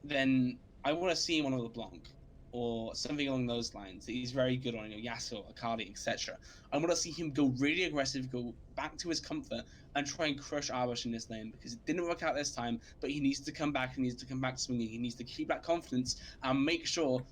then I want to see him on a LeBlanc, or something along those lines. He's very good on, Yasuo, Akali, etc. I want to see him go really aggressive, go back to his comfort, and try and crush Arbush in this lane, because it didn't work out this time, but he needs to come back, swinging, he needs to keep that confidence, and make sure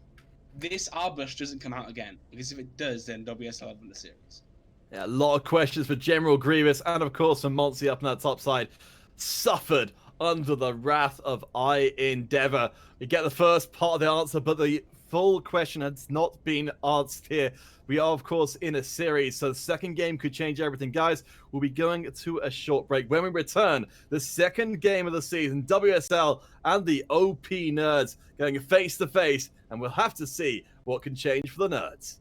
this Arbush doesn't come out again, because if it does, then WSL will win the series. Yeah, a lot of questions for General Grievous, and of course for Monty up on that top side. Suffered under the wrath of Endeavor. We get the first part of the answer, but the full question has not been answered here. We are, of course, in a series, so the second game could change everything. Guys, we'll be going to a short break. When we return, the second game of the season, WSL and the OP Nerds going face-to-face, and we'll have to see what can change for the Nerds.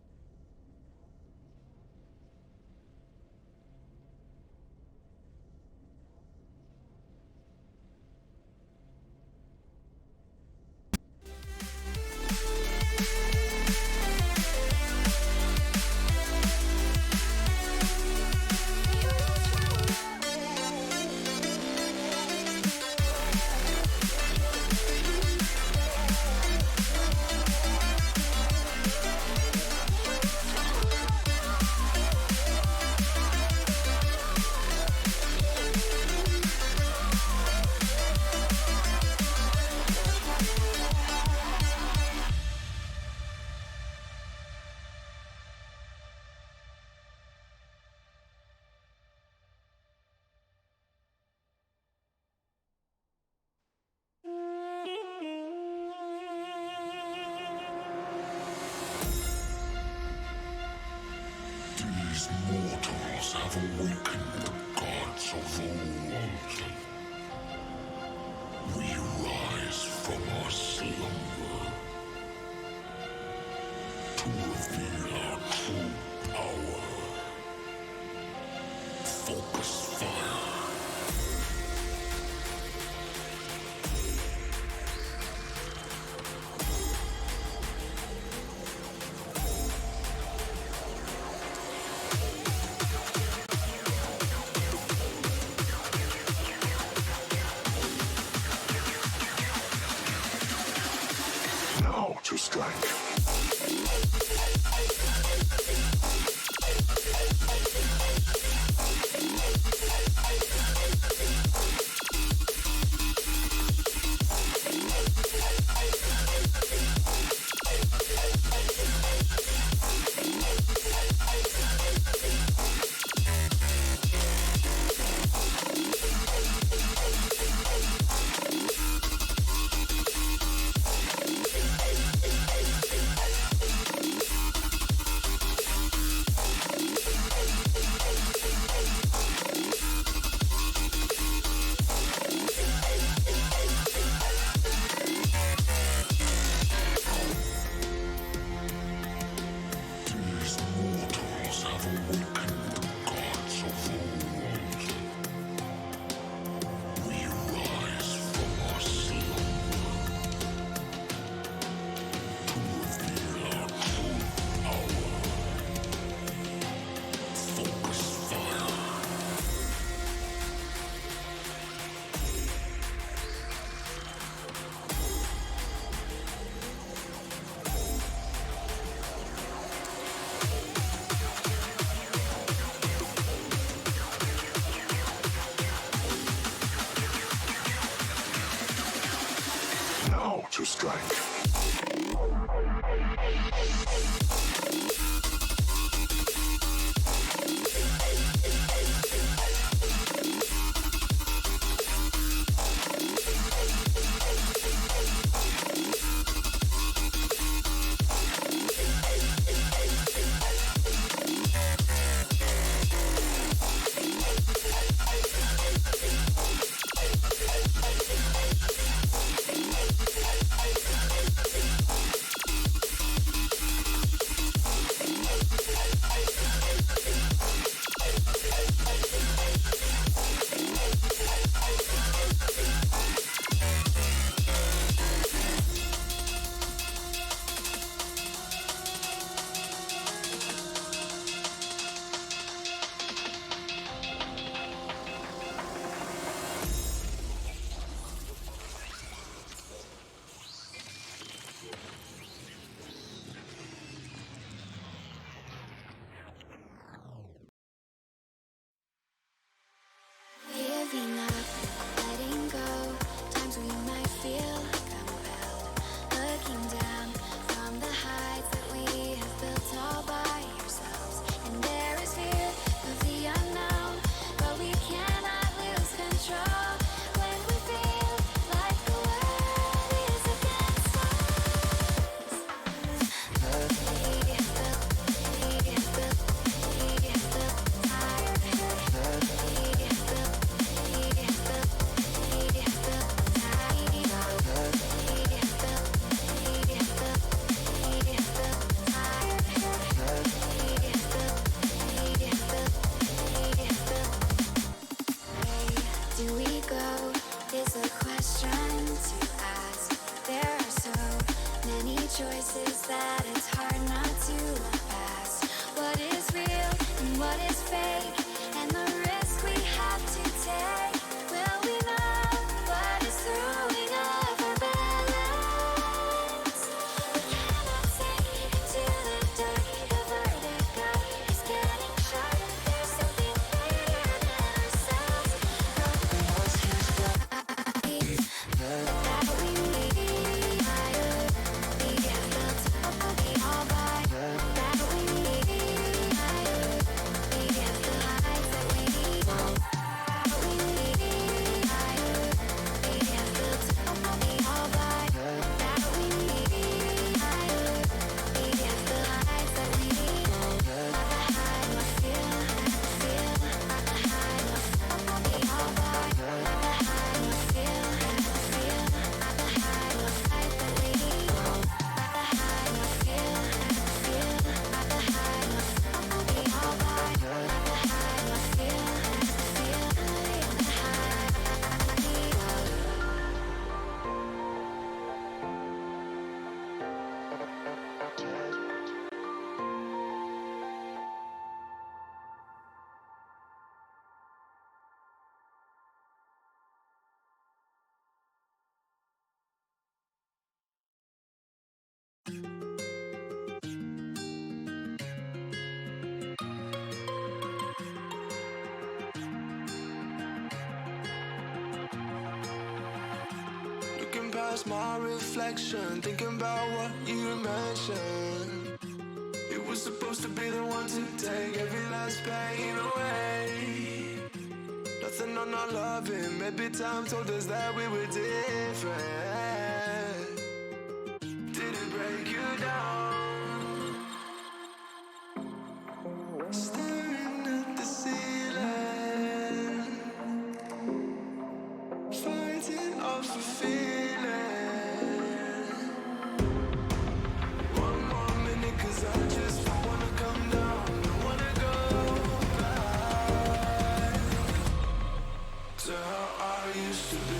mortals have awakened the gods of old. We rise from our slumber to reveal our true power. Focus fire. Now to strike. These mortals have awakened the gods of old. We rise from our slumber to reveal our true power. Focus fire. Now to strike. Giving up, letting go. Times we might feel compelled. Looking down from the heights that we have built all by ourselves. And there is fear of the unknown, but we cannot lose control. When we feel like the world is against us. We have built do we go? Is a question to ask. There are so many choices that it's hard not to look past. What is real and what is fake, and the risk we have to take. Will we know what is throwing off our balance? We cannot sink into the dark. The vertigo is getting sharp. There's something greater than ourselves. That we need. We have built past my reflection, thinking about what you mentioned. It was supposed to be the one to take every last pain away. Nothing on our loving, maybe time told us that we were different. Did it break you down? Staring at the ceiling, fighting off a feeling. One more minute, 'cause I just don't wanna come down. Don't wanna go back to how I used to be.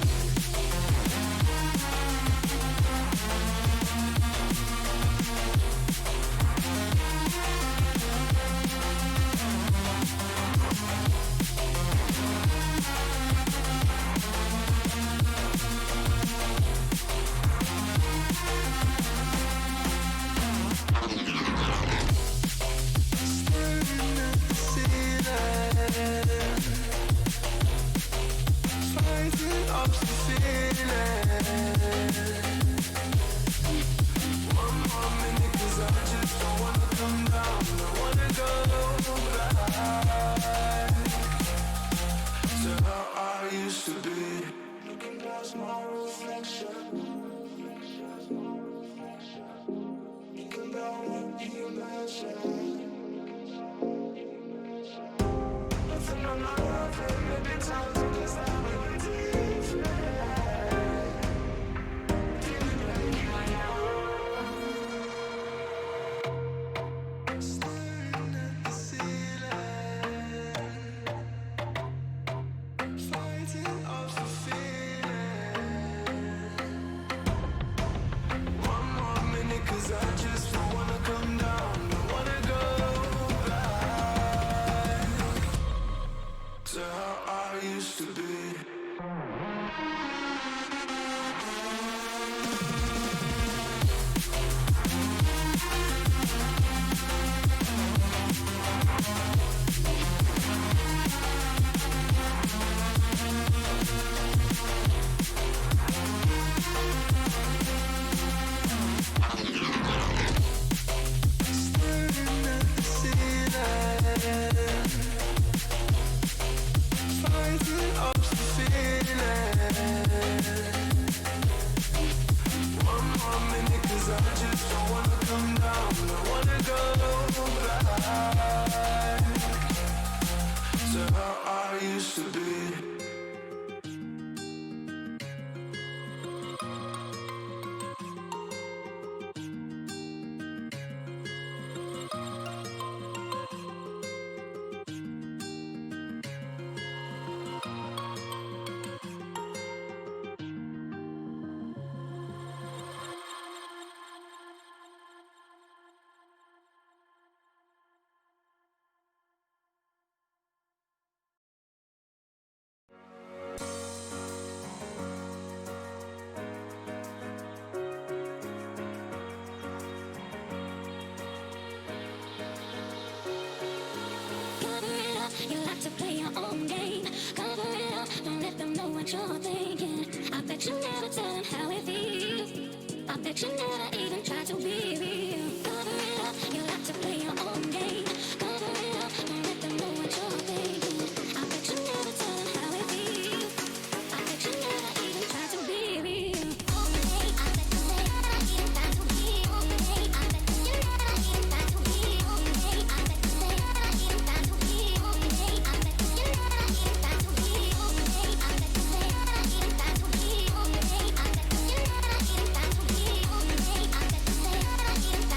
Staring at the ceiling, fighting off the feeling. One more minute, 'cause I just don't wanna come down. Don't wanna go back to how I used to be. Looking past my reflection, thinking about what you mentioned. Nothing on my life, maybe time to just that we were different. Didn't break you down. Staring at the ceiling, fighting off the feeling. One more minute, 'cause I just don't wanna come down. Don't wanna go back to how I used to be. Staring at the ceiling, fighting off the feeling. One more minute, 'cause I just don't wanna come down. Don't wanna go back to how I used to be. Cover it up, you like to play your own game. Cover it up, don't let them know what you're thinking. I bet you never tell them how it feels. I bet you never even try to be real. Cover it up, you like to play your own game. Cover it up, don't let them know what you're thinking. I bet you never tell them how it feels. I bet you never even try to be real. I bet you never even try to be real. I bet you never even try to be real. I bet you never even try to be real. I bet you never even try to be real. I bet you never even try to be real. I bet you never even try to be real. I bet you never even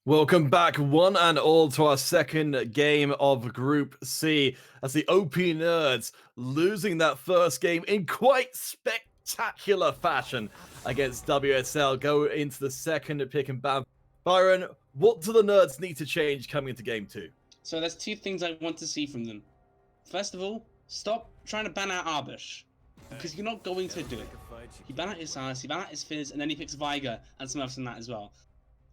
Welcome back, one and all, to our second game of Group C as the OP Nerds losing that first game in quite spectacular fashion against WSL. Go into the second pick and ban. Byron, what do the Nerds need to change coming into game 2? So there's two things I want to see from them. First of all, stop trying to ban out Arbush, because you're not going to do it. He banned out his Ice, he banned out his Fizz, and then he picks Viger and some else than that as well.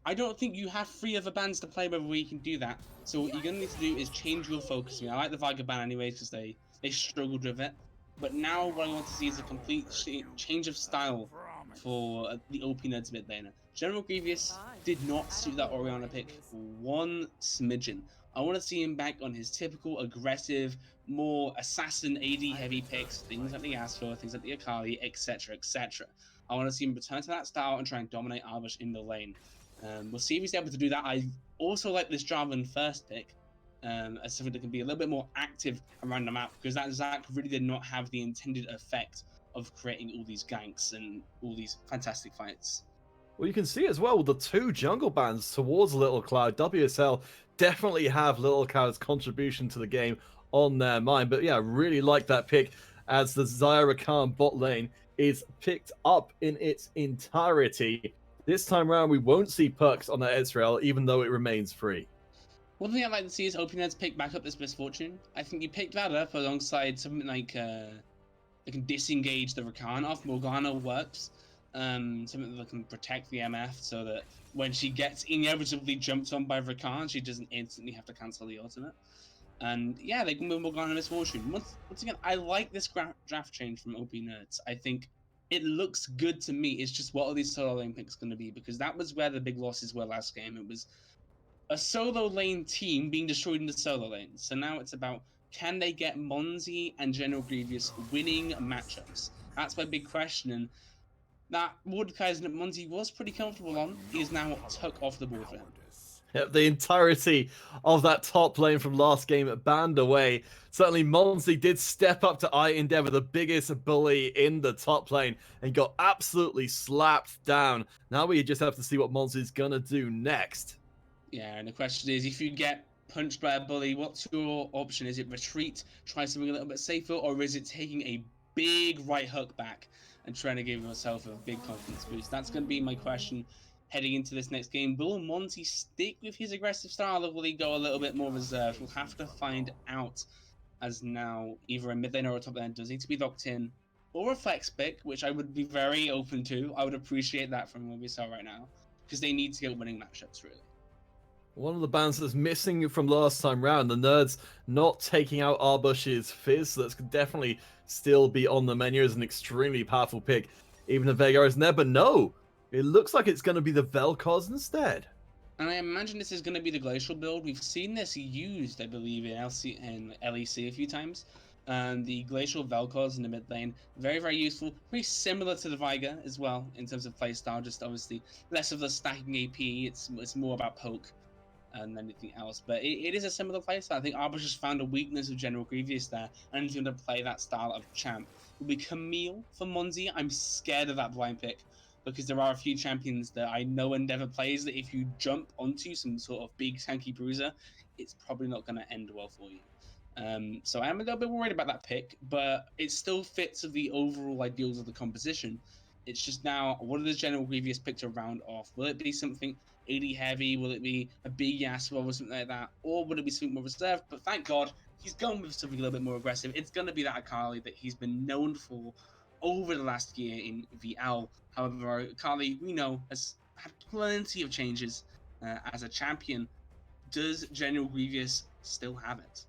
I don't think you have 3 other bans to play with where you can do that. So what you're going to need to do is change your focus. I like the Viger ban anyways because they struggled with it. But now what I want to see is a complete change of style for the OP Nerds mid laner. General Grievous did not suit that Orianna pick one smidgen. I want to see him back on his typical aggressive, more assassin AD heavy picks, things like the Yasuo, things like the Akali, etc, etc. I want to see him return to that style and try and dominate Arbush in the lane. We'll see if he's able to do that. I also like this Jarvan first pick as something that can be a little bit more active around the map, because that Zac really did not have the intended effect of creating all these ganks and all these fantastic fights. Well, you can see as well with the 2 jungle bans towards Little Cloud. WSL definitely have Little Cloud's contribution to the game on their mind. But yeah, I really like that pick as the Zyra Khan bot lane is picked up in its entirety. This time around, we won't see perks on that Ezreal, even though it remains free. One thing I'd like to see is OP Nerds pick back up this Misfortune. I think you picked that up alongside something like they can disengage the Rakan off. Morgana works. Something that can protect the MF so that when she gets inevitably jumped on by Rakan, she doesn't instantly have to cancel the ultimate. And yeah, they can move Morgana Misfortune. Once again, I like this draft change from OP Nerds. I think it looks good to me. It's just what are these solo lane picks going to be? Because that was where the big losses were last game. It was a solo lane team being destroyed in the solo lane. So now it's about, can they get Monzi and General Grievous winning matchups? That's my big question. And that Mordekaiser that Monzi was pretty comfortable on, he is now took off the board for him. Yep, the entirety of that top lane from last game banned away. Certainly, Monzi did step up to Endeavor, the biggest bully in the top lane, and got absolutely slapped down. Now we just have to see what Monzi's gonna do next. Yeah, and the question is, if you get punched by a bully, what's your option? Is it retreat, try something a little bit safer, or is it taking a big right hook back and trying to give yourself a big confidence boost? That's going to be my question heading into this next game. Will Monty stick with his aggressive style, or will he go a little bit more reserved? We'll have to find out, as now either a mid lane or a top lane does need to be locked in, or a flex pick, which I would be very open to. I would appreciate that from what we saw right now, because they need to get winning matchups, really. One of the bans that's missing from last time round, the Nerds not taking out Arbush's Fizz, so that's definitely still be on the menu as an extremely powerful pick. Even if Veigar isn't there, but no, it looks like it's going to be the Vel'Koz instead. And I imagine this is going to be the Glacial build. We've seen this used, I believe, in LEC a few times. The Glacial Vel'Koz in the mid lane, very, very useful. Very similar to the Viger as well in terms of playstyle, just obviously less of the stacking AP. It's more about poke and anything else, but it is a similar playstyle. I think Arbush just found a weakness of General Grievous there, and he's going to play that style of champ. It will be Camille for Monzi. I'm scared of that blind pick, because there are a few champions that I know Endeavor plays that if you jump onto some sort of big tanky bruiser, it's probably not going to end well for you. So I am a little bit worried about that pick, but it still fits of the overall ideals of the composition. It's just now, what does General Grievous pick to round off? Will it be something AD heavy? Will it be a big Yasuo or something like that? Or would it be something more reserved? But thank God, he's going with something a little bit more aggressive. It's going to be that Akali that he's been known for over the last year in VL. However, Akali, we know, has had plenty of changes as a champion. Does General Grievous still have it?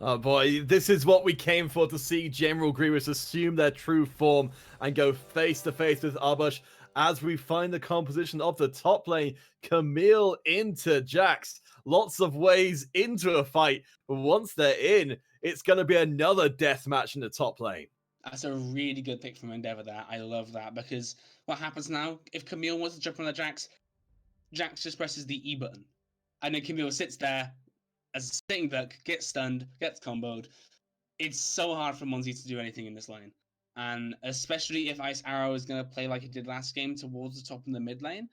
Oh boy, this is what we came for, to see General Grievous assume their true form and go face to face with Arbush as we find the composition of the top lane. Camille into Jax. Lots of ways into a fight, but once they're in, it's going to be another death match in the top lane. That's a really good pick from Endeavor there. I love that, because what happens now, if Camille wants to jump on the Jax, Jax just presses the E button. And then Camille sits there as a sitting duck, gets stunned, gets comboed. It's so hard for Monzi to do anything in this lane. And especially if Ice Arrow is going to play like it did last game towards the top in the mid lane,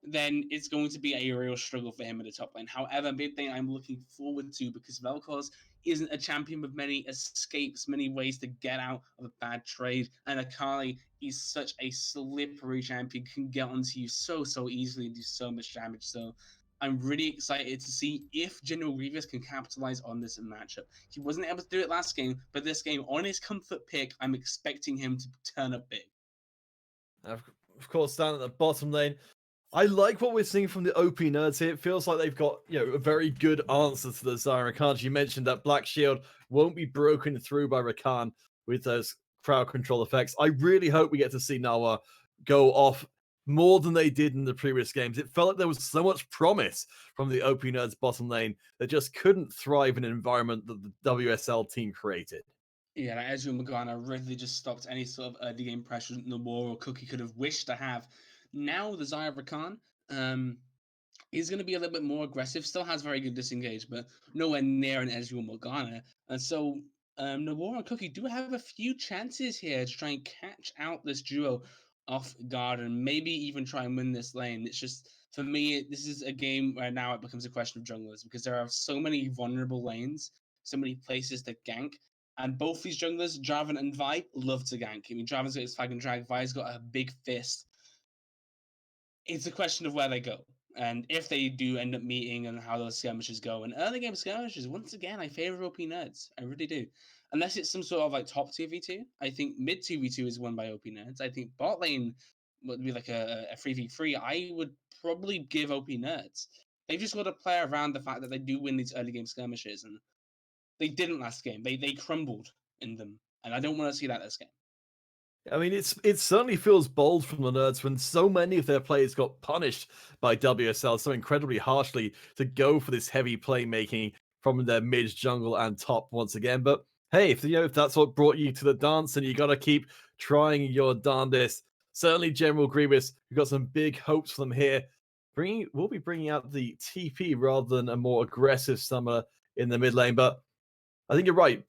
then it's going to be a real struggle for him in the top lane. However, big thing I'm looking forward to, because Vel'Koz isn't a champion with many escapes, many ways to get out of a bad trade, and Akali is such a slippery champion, can get onto you so easily and do so much damage. So I'm really excited to see if General Grievous can capitalize on this matchup. He wasn't able to do it last game, but this game, on his comfort pick, I'm expecting him to turn up big. Of course, down at the bottom lane, I like what we're seeing from the OP nerds here. It feels like they've got, a very good answer to the Zyra Rakan. You mentioned that Black Shield won't be broken through by Rakan with those crowd control effects. I really hope we get to see Nawa go off more than they did in the previous games. It felt like there was so much promise from the OP nerds bottom lane that just couldn't thrive in an environment that the WSL team created. Yeah, like Ezreal Morgana really just stopped any sort of early game pressure that the War or Cookie could have wished to have. Now the Zyra Rakan is going to be a little bit more aggressive. Still has very good disengage, but nowhere near an Ezreal Morgana. And so Nawar and Cookie do have a few chances here to try and catch out this duo off guard and maybe even try and win this lane. It's just, for me, this is a game where now it becomes a question of junglers, because there are so many vulnerable lanes, so many places to gank. And both these junglers, Jarvan and Vi, love to gank. I mean, Jarvan's got his flag and drag, Vi's got a big fist. It's a question of where they go. And if they do end up meeting and how those skirmishes go. And early game skirmishes, once again, I favor OP nerds. I really do. Unless it's some sort of like top 2v2. I think mid 2v2 is won by OP nerds. I think bot lane would be like a 3v3. I would probably give OP nerds. They've just got to play around the fact that they do win these early game skirmishes. And they didn't last game. They crumbled in them. And I don't want to see that this game. I mean, it certainly feels bold from the nerds when so many of their players got punished by WSL so incredibly harshly to go for this heavy playmaking from their mid, jungle, and top once again. But hey, if that's what brought you to the dance, and you got to keep trying your darndest. Certainly, General Grievous, we've got some big hopes for them here. We'll be bringing out the TP rather than a more aggressive summer in the mid lane, but I think you're right.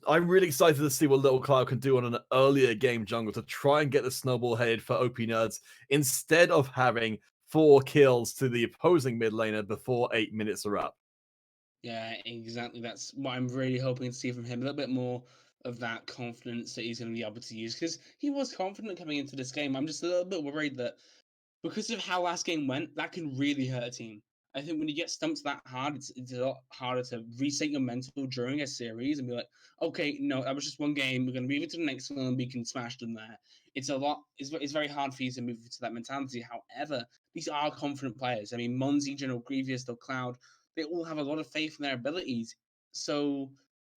I'm really excited to see what Little Cloud can do on an earlier game jungle to try and get the snowball headed for OP nerds instead of having 4 kills to the opposing mid laner before 8 minutes are up. Yeah, exactly. That's what I'm really hoping to see from him. A little bit more of that confidence that he's going to be able to use, because he was confident coming into this game. I'm just a little bit worried that because of how last game went, that can really hurt a team. I think when you get stumped that hard, it's a lot harder to reset your mental during a series and be like, okay, no, that was just one game. We're going to move it to the next one and we can smash them there. It's very hard for you to move to that mentality. However, these are confident players. I mean, Monzi, General Grievous, the Cloud, they all have a lot of faith in their abilities. So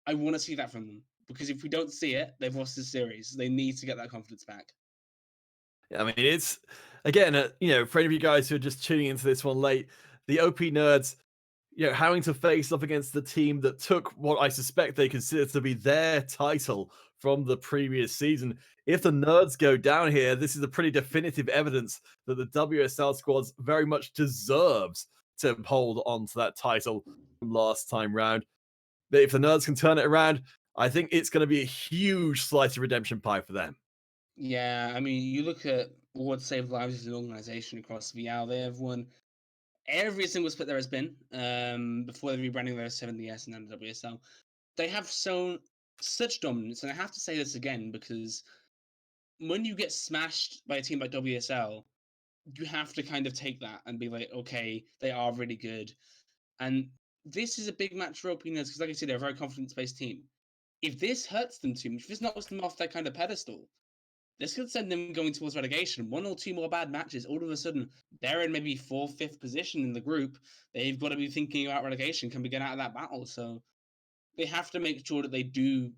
I want to see that from them, because if we don't see it, they've lost the series. They need to get that confidence back. I mean, it's, again, for any of you guys who are just tuning into this one late, the OP nerds, having to face off against the team that took what I suspect they consider to be their title from the previous season. If the nerds go down here, this is a pretty definitive evidence that the WSL squads very much deserves to hold on to that title from last time round. But if the nerds can turn it around, I think it's going to be a huge slice of redemption pie for them. Yeah, I mean, you look at what Save Lives as an organization across VL, they have won every single split there has been before the rebranding their 70S and then the WSL. They have shown such dominance, and I have to say this again, because when you get smashed by a team like WSL, you have to kind of take that and be like, okay, they are really good. And this is a big match for OP nerds, because like I said, they're a very confidence-based team. If this hurts them too much, if this knocks them off their kind of pedestal, this could send them going towards relegation. 1 or 2 more bad matches, all of a sudden, they're in maybe 4th, 5th position in the group. They've got to be thinking about relegation. Can we get out of that battle? So they have to make sure that they do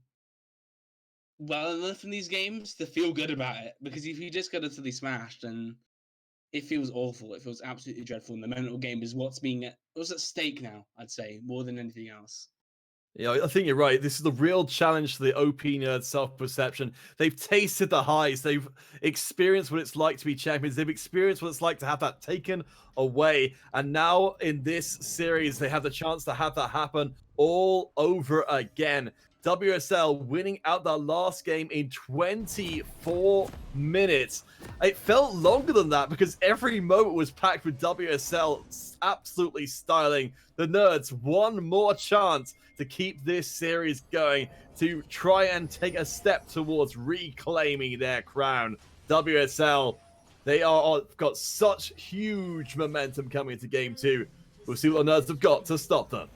well enough in these games to feel good about it. Because if you just get utterly smashed, then it feels awful. It feels absolutely dreadful. And the mental game is what's at stake now, I'd say, more than anything else. Yeah, I think you're right. This is the real challenge to the OP nerd self-perception. They've tasted the highs. They've experienced what it's like to be champions. They've experienced what it's like to have that taken away. And now in this series, they have the chance to have that happen all over again. WSL winning out their last game in 24 minutes. It felt longer than that because every moment was packed with WSL absolutely styling the Nerds one more chance to keep this series going, to try and take a step towards reclaiming their crown. WSL, they are got such huge momentum coming into game 2. We'll see what the Nerds have got to stop them.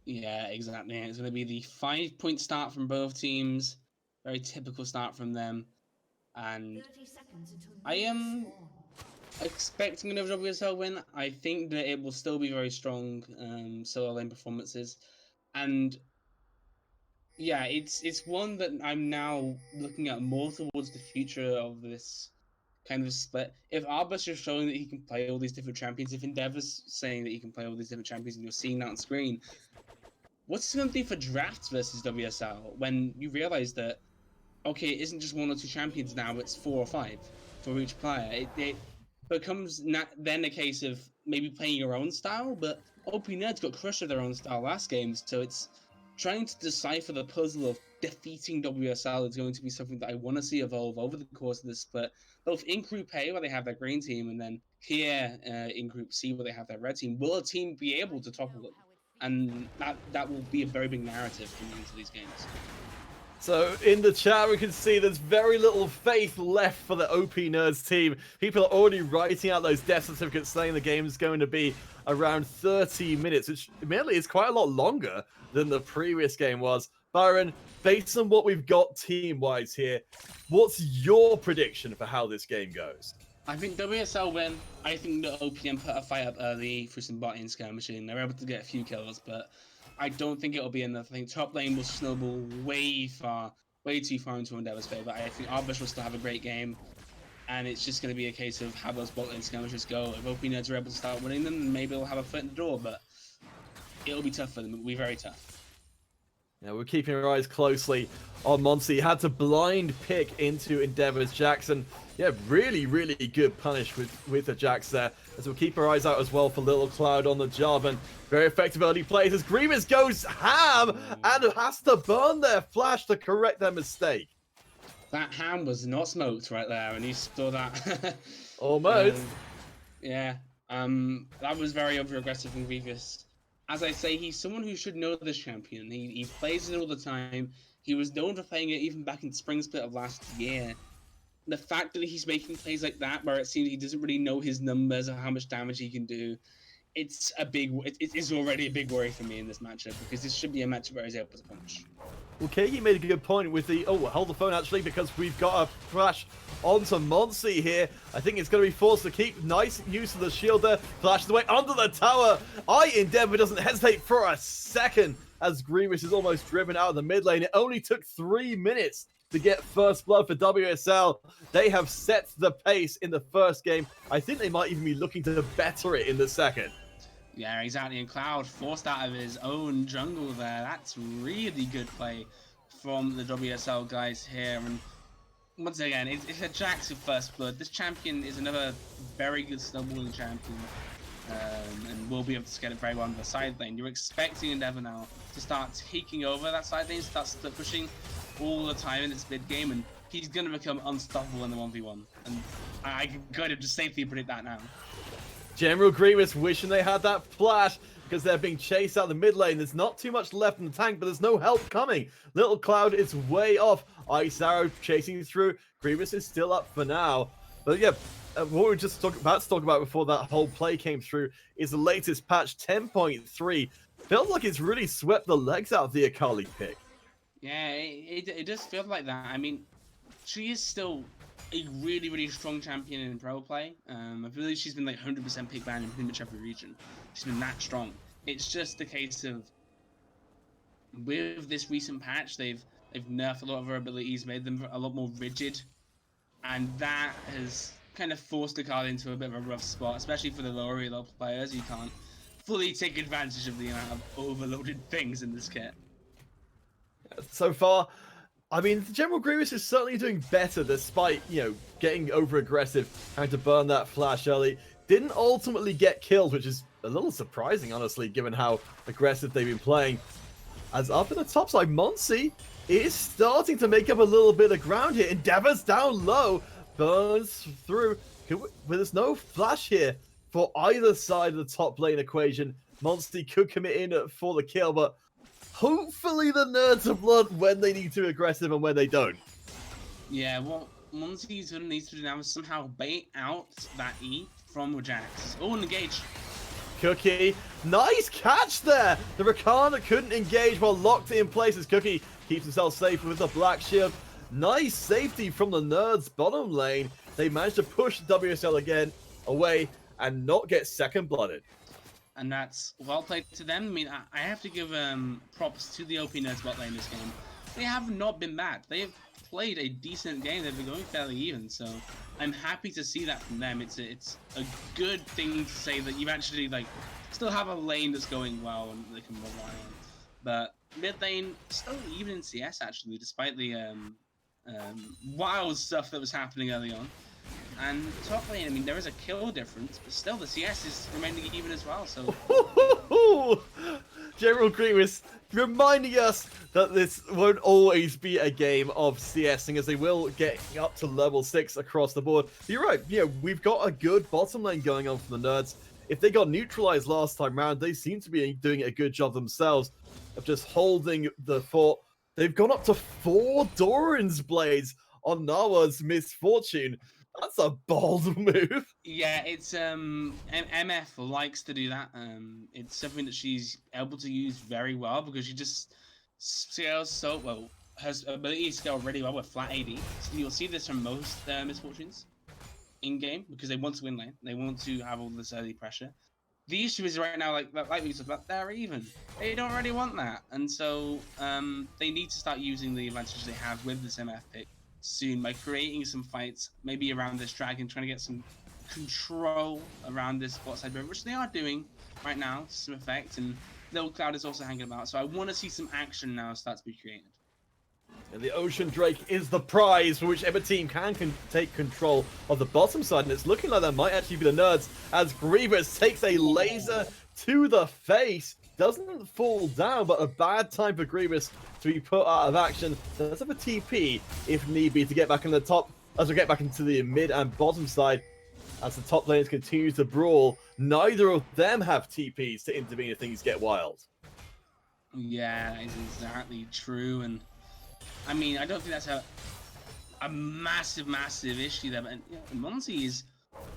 Yeah, exactly. It's going to be the 5-point start from both teams. Very typical start from them. And I am expecting another WSL win. I think that it will still be very strong solo lane performances. And yeah, it's one that I'm now looking at more towards the future of this kind of split. If Arbus is showing that he can play all these different champions, if Endeavor's saying that he can play all these different champions and you're seeing that on screen, what's it going to do for drafts versus WSL when you realize that, okay, it isn't just 1 or 2 champions now, it's 4 or 5 for each player. It becomes then a case of maybe playing your own style, but OP Nerds got crushed with their own style last game, so it's trying to decipher the puzzle of defeating WSL is going to be something that I want to see evolve over the course of this split, both in Group A, where they have their green team, and then here in Group C, where they have their red team. Will a team be able to topple them? And that will be a very big narrative coming into these games. So in the chat, we can see there's very little faith left for the OP Nerds team. People are already writing out those death certificates saying the game is going to be around 30 minutes, which admittedly is quite a lot longer than the previous game was. Byron, based on what we've got team-wise here, what's your prediction for how this game goes? I think WSL win. I think the OPM put a fight up early through some bot skirmishing. They're able to get a few kills, but I don't think it'll be enough. I think top lane will snowball way too far into Endeavor's favor. I think Arbus will still have a great game, and it's just going to be a case of how those bot lane skirmishes go. If OP Nerds are able to start winning them, then maybe they'll have a foot in the door, but it'll be tough for them. It'll be very tough. Yeah, we're keeping our eyes closely on Monty. He had to blind pick into Endeavor's Jackson. Yeah, really, really good punish with the Jax there. As we'll keep our eyes out as well for Little Cloud on the job. And very effective early plays as Grievous goes ham and has to burn their flash to correct their mistake. That ham was not smoked right there, and you saw that. Almost. Yeah. That was very over-aggressive from Grievous. As I say, he's someone who should know this champion. He plays it all the time. He was known for playing it even back in Spring Split of last year. The fact that he's making plays like that, where it seems he doesn't really know his numbers or how much damage he can do, it's already a big worry for me in this matchup, because this should be a matchup where he's able to punch. Well, Keiki made a good point with the... Oh, hold the phone, actually, because we've got a flash onto Monsi here. I think it's going to be forced to keep nice use of the shield there. Flashes away under the tower. Endeavor doesn't hesitate for a second as Grievous is almost driven out of the mid lane. It only took 3 minutes to get first blood for WSL. They have set the pace in the first game. I think they might even be looking to better it in the second. Yeah, exactly. And Cloud forced out of his own jungle there. That's really good play from the WSL guys here. And once again, it's a Jax with first blood. This champion is another very good snowballing champion. And will be able to get it very well on the side lane. You're expecting Endeavor now to start taking over that side lane, start pushing all the time in this mid game, and he's going to become unstoppable in the 1v1. And I can kind of just safely predict that now. General Grievous wishing they had that flash because they're being chased out the mid lane. There's not too much left in the tank, but there's no help coming. Little Cloud is way off. Ice Arrow chasing through. Grievous is still up for now. But yeah, what we were just about to talk about before that whole play came through is the latest patch 10.3. Feels like it's really swept the legs out of the Akali pick. Yeah, it does feel like that. I mean, she is still a really, really strong champion in pro play. I believe she's been like 100% pick ban in pretty much every region. She's been that strong. It's just a case of, with this recent patch, they've nerfed a lot of her abilities, made them a lot more rigid, and that has kind of forced Akali into a bit of a rough spot, especially for the lower elo players. You can't fully take advantage of the amount of overloaded things in this kit. So far, I mean, General Grievous is certainly doing better despite, getting over-aggressive, having to burn that flash early. Didn't ultimately get killed, which is a little surprising, honestly, given how aggressive they've been playing. As up in the top side, Monsi is starting to make up a little bit of ground here. Endeavor's down low, burns through. But there's no flash here for either side of the top lane equation. Monsi could commit in for the kill, but hopefully the nerds have learned when they need to be aggressive and when they don't. Yeah, what Monsi's gonna need to do now is somehow bait out that E from Jax. Oh, engage. Cookie, nice catch there! The Rakan couldn't engage while locked in place as Cookie keeps himself safe with the Black Shield. Nice safety from the nerds bottom lane. They managed to push WSL again away and not get second blooded. And that's well played to them. I mean, I have to give props to the OP Nerds bot lane this game. They have not been bad. They have played a decent game. They've been going fairly even, so I'm happy to see that from them. It's a good thing to say that you actually like still have a lane that's going well and they can rely on. But mid lane still even in CS actually, despite the wild stuff that was happening early on. And top lane, I mean, there is a kill difference, but still the CS is remaining even as well. So General Grievous reminding us that this won't always be a game of CSing, as they will get up to level 6 across the board. You're right, we've got a good bottom lane going on for the nerds. If they got neutralized last time round, they seem to be doing a good job themselves of just holding the fort. They've gone up to 4 Doran's Blades on Nawa's Misfortune. That's a bold move. yeah, it's MF likes to do that. It's something that she's able to use very well because she just scales so well. Her ability to scale really well with flat AD. So you'll see this from most Misfortunes in game because they want to win lane. They want to have all this early pressure. The issue is right now, like we talked about, they're even. They don't really want that, and so they need to start using the advantage they have with this MF pick soon by creating some fights, maybe around this dragon, trying to get some control around this bot side river, which they are doing right now to some effect, and Little Cloud is also hanging about. So I want to see some action now start to be created. And the Ocean Drake is the prize for whichever team can take control of the bottom side, and it's looking like that might actually be the nerds, as Grievous takes a laser to the face. Doesn't fall down, but a bad time for Grievous to be put out of action. Does have a TP if need be to get back in the top, as we get back into the mid and bottom side. As the top laners continue to brawl, neither of them have TPs to intervene if things get wild. Yeah, that is exactly true, and I mean, I don't think that's a massive issue there, but Monsi is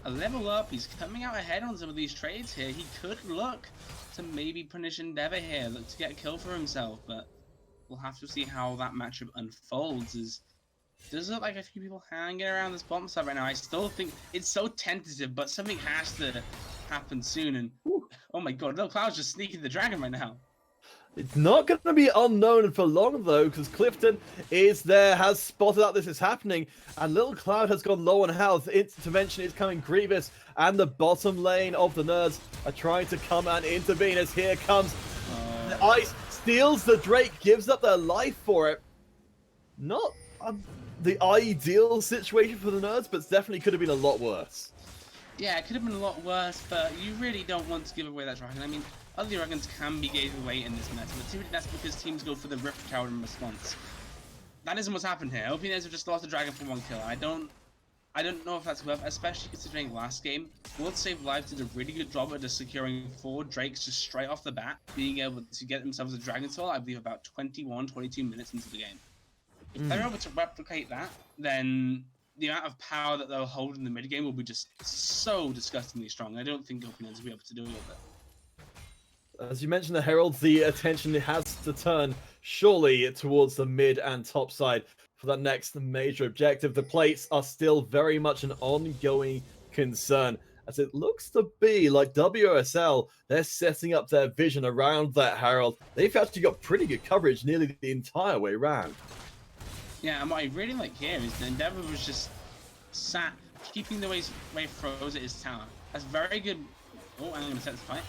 a level up. He's coming out ahead on some of these trades here. He could look to maybe punish Endeavor here, look to get a kill for himself, but we'll have to see how that matchup unfolds. Does look like a few people hanging around this bottom side right now. I still think it's so tentative, but something has to happen soon. And oh my god, Little Cloud's just sneaking the dragon right now. It's not going to be unknown for long, though, because Clifton is there, has spotted out this is happening, and Little Cloud has gone low on health. Intervention is coming. Grievous and the bottom lane of the nerds are trying to come and intervene, as here comes the Ice, steals the Drake, gives up their life for it. Not the ideal situation for the nerds, but definitely could have been a lot worse. Yeah, it could have been a lot worse, but you really don't want to give away that dragon. I mean, other dragons can be gave away in this meta, but typically that's because teams go for the Rift Tower in response. That isn't what's happened here. OPNers have just lost a dragon for 1 kill. I don't know if that's worth, especially considering last game, World Save Lives did a really good job at just securing 4 Drakes just straight off the bat, being able to get themselves a Dragon Soul, I believe, about 22 minutes into the game. If they're able to replicate that, then the amount of power that they'll hold in the mid game will be just so disgustingly strong. I don't think OPNers will be able to do it with it. As you mentioned, the Heralds, the attention has to turn surely towards the mid and top side for that next major objective. The plates are still very much an ongoing concern, as it looks to be like WSL, they're setting up their vision around that Herald. They've actually got pretty good coverage nearly the entire way around. Yeah, and what I really like here is the Endeavor was just sat, keeping the way froze at his tower. That's very good. Oh, I'm going to set this fight.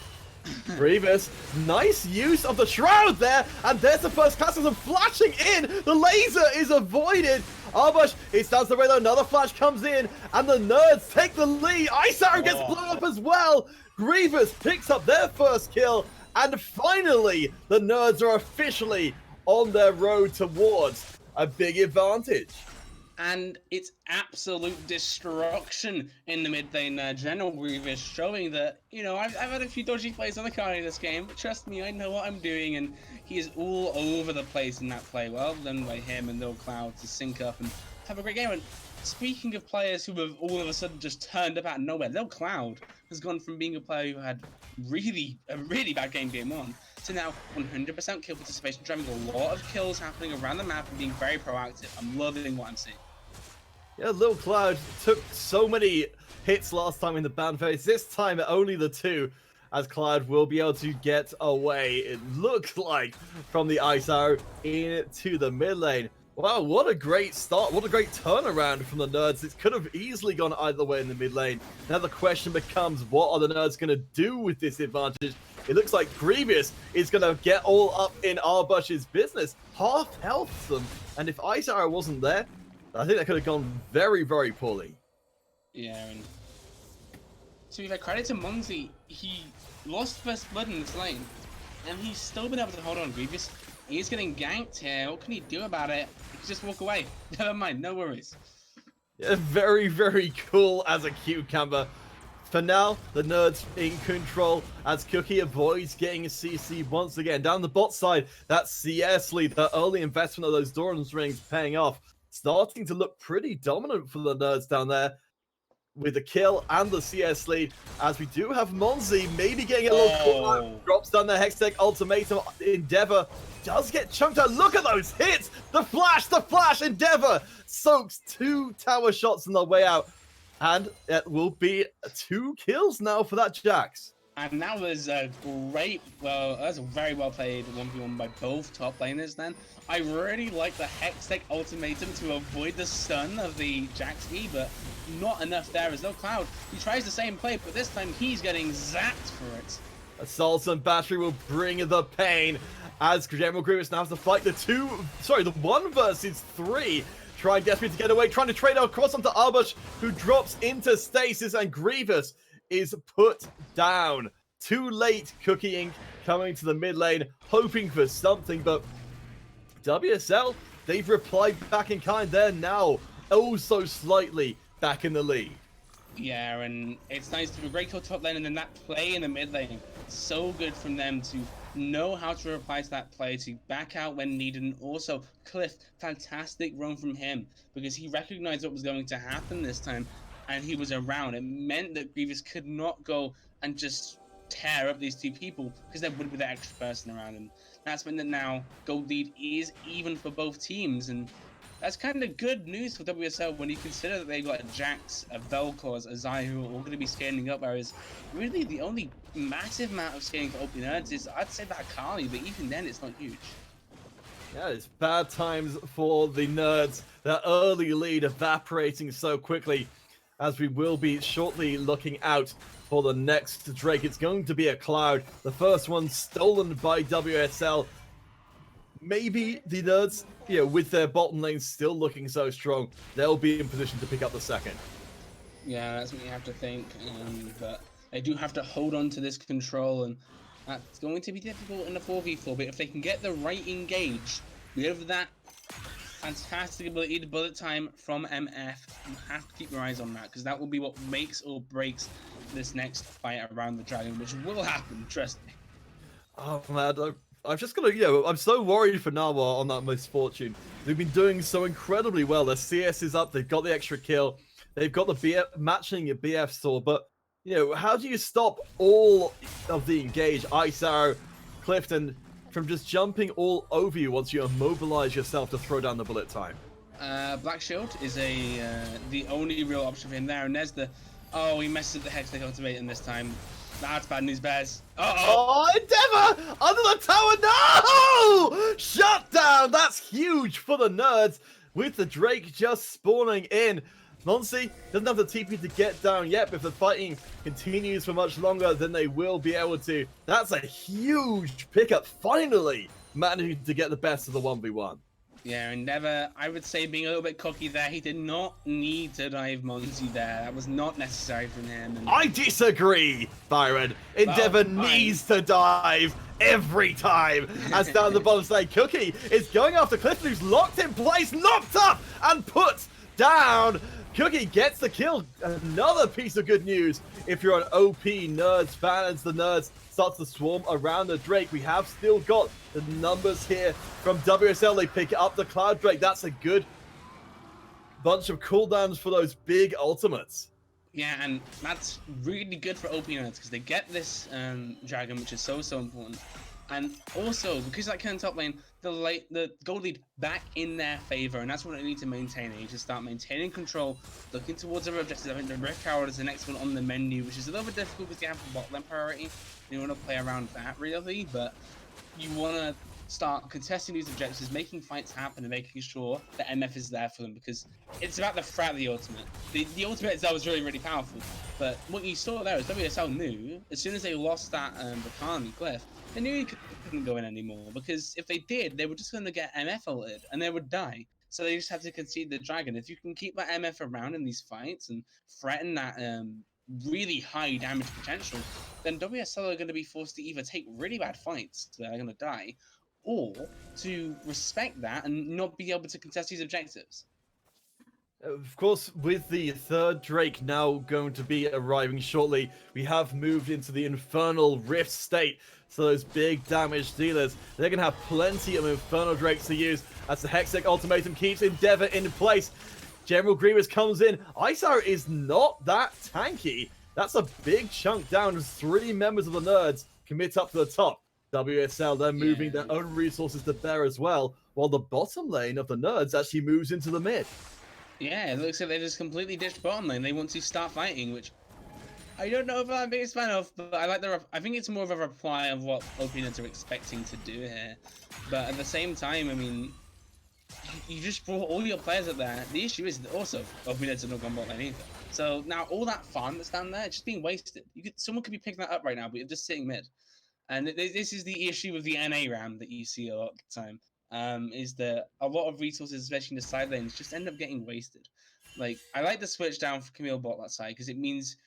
Grievous, nice use of the Shroud there, and there's the first Classicism flashing in. The laser is avoided. Arbush, it stands the way though, another flash comes in, and the nerds take the lead. Ice Arrow gets blown up as well. Grievous picks up their first kill, And finally, the Nerds are officially on their road towards a big advantage. And it's absolute destruction in the mid lane. General Grievous showing that, you know, I've had a few dodgy plays on the card in this game, but trust me, I know what I'm doing, and he is all over the place in that play. Well done by him and Lil Cloud to sync up and have a great game. And speaking of players who have all of a sudden just turned up out of nowhere, Lil Cloud has gone from being a player who had a really bad game 1 to now 100% kill participation, driving a lot of kills happening around the map and being very proactive. I'm loving what I'm seeing. Yeah, Lil Cloud took so many hits last time in the ban phase. This time, only the 2, as Cloud will be able to get away, it looks like, from the Ice Arrow into the mid lane. Wow, what a great start. What a great turnaround from the Nerds. It could have easily gone either way in the mid lane. Now the question becomes, what are the Nerds going to do with this advantage? It looks like Grievous is going to get all up in Arbush's business. Half health them. And if Ice Arrow wasn't there, I think that could have gone very, very poorly. Yeah, and to be fair, credit to Monzy, he lost first blood in this lane, and he's still been able to hold on. Grievous, he's getting ganked here. What can he do about it? He can just walk away. Never mind, no worries. Yeah, very, very cool as a cucumber. For now, the Nerds in control as Cookie avoids getting a CC once again. Down the bot side, that CS lead, the early investment of those Doran's rings paying off. Starting to look pretty dominant for the Nerds down there with the kill and the CS lead, as we do have Monzy maybe getting a little call out. Drops down the Hextech ultimatum. Endeavor does get chunked out. Look at those hits! The flash! Endeavor soaks 2 tower shots on the way out. And it will be 2 kills now for that Jax. And that was a great, well, that's a very well played 1v1 by both top laners then. I really like the Hextech ultimatum to avoid the stun of the Jax E, but not enough there as Lil Cloud. He tries the same play, but this time he's getting zapped for it. Assault and Battery will bring the pain as General Grievous now has to fight the 1 versus 3. Trying desperately to get away, trying to trade across onto Arbush, who drops into stasis, and Grievous is put down. Too late, Cookie Inc. coming to the mid lane, hoping for something, but WSL, they've replied back in kind. They're now oh so slightly back in the lead. Yeah, and it's nice to be a great kill top lane, and then that play in the mid lane. So good from them to know how to reply to that play, to back out when needed, and also Cliff, fantastic run from him, because he recognized what was going to happen this time, and he was around. It meant that Grievous could not go and just tear up these 2 people, because there would be that extra person around him. That's when now gold lead is even for both teams, and that's kind of good news for WSL when you consider that they've got a Jax, a Vel'Koz, a Xayah who are all going to be scaling up, whereas really the only massive amount of scaling for OP Nerds is, I'd say, that Akali, but even then it's not huge. Yeah, it's bad times for the Nerds. Their early lead evaporating so quickly, as we will be shortly looking out for the next Drake. It's going to be a Cloud. The first one stolen by WSL. Maybe the Nerds, with their bottom lane still looking so strong, they'll be in position to pick up the second. Yeah, that's what you have to think, but they do have to hold on to this control, and that's going to be difficult in the 4v4, but if they can get the right engage with that fantastic ability to bullet time from MF, you have to keep your eyes on that, because that will be what makes or breaks this next fight around the dragon, which will happen, trust me. Oh man, I'm just gonna, I'm so worried for Nahua on that Misfortune. They've been doing so incredibly well. Their CS is up, they've got the extra kill, they've got the BF, matching your BF sword, but, how do you stop all of the engage, Ice Arrow, Clifton, from just jumping all over you once you immobilize yourself to throw down the bullet time? Black Shield is the only real option for him there, and there's the, oh, he messes up the Hextech ultimatum this time. That's bad news, Bears. Oh, Endeavor! Under the tower! No! Shut down! That's huge for the Nerds, with the Drake just spawning in. Monzy doesn't have the TP to get down yet, but if the fighting continues for much longer, then they will be able to. That's a huge pickup, finally managing to get the best of the 1v1. Yeah, Endeavor, I would say being a little bit cocky there. He did not need to dive Monzy there. That was not necessary from him. And... I disagree, Byron. Endeavor fine. needs to dive every time. As down the bottom side, Cookie is going after Clifton, who's locked in place, knocked up, and put down. Cookie gets the kill. Another piece of good news if you're an OP Nerds fan, as the Nerds starts to swarm around the Drake. We have still got the numbers here from WSL. They pick up the Cloud Drake. That's a good bunch of cooldowns for those big ultimates. Yeah, and that's really good for OP Nerds because they get this dragon, which is so important. And also, because that current top lane, the gold lead back in their favor, and that's what they need to maintain. They need to start maintaining control, looking towards other objectives. I think the Rift Herald is the next one on the menu, which is a little bit difficult because you have the bot lane priority. You want to play around that really, but you want to start contesting these objectives, making fights happen, and making sure that MF is there for them, because it's about the threat of the ultimate. The ultimate itself was really powerful, but what you saw there is WSL knew as soon as they lost that Vakani Glyph, they knew he couldn't go in anymore, because if they did, they were just going to get MF ulted and they would die. So they just had to concede the dragon. If you can keep that MF around in these fights and threaten that really high damage potential, then WSL are going to be forced to either take really bad fights, so they're going to die, or to respect that and not be able to contest these objectives. Of course, with the third Drake now going to be arriving shortly, we have moved into the Infernal Rift state. So those big damage dealers, they're going to have plenty of Infernal Drakes to use as the Hextech ultimatum keeps Endeavor in place. General Grievous comes in. Ice Arrow is not that tanky. That's a big chunk down as 3 members of the Nerds commit up to the top. WSL, they're moving their own resources to bear as well, while the bottom lane of the Nerds actually moves into the mid. Yeah, it looks like they just completely ditched bottom lane. They want to start fighting, which I don't know if I'm a biggest fan of, but I like I think it's more of a reply of what OP-Nerds are expecting to do here. But at the same time, I mean, you just brought all your players up there. The issue is that also OP-Nerds have not gone bot lane either. So now all that farm that's down there, it's just being wasted. Someone could be picking that up right now, but you're just sitting mid. And this is the issue with the NA RAM that you see a lot of the time. Is that a lot of resources, especially in the side lanes, just end up getting wasted. Like, I like the switch down for Camille bot that side because it means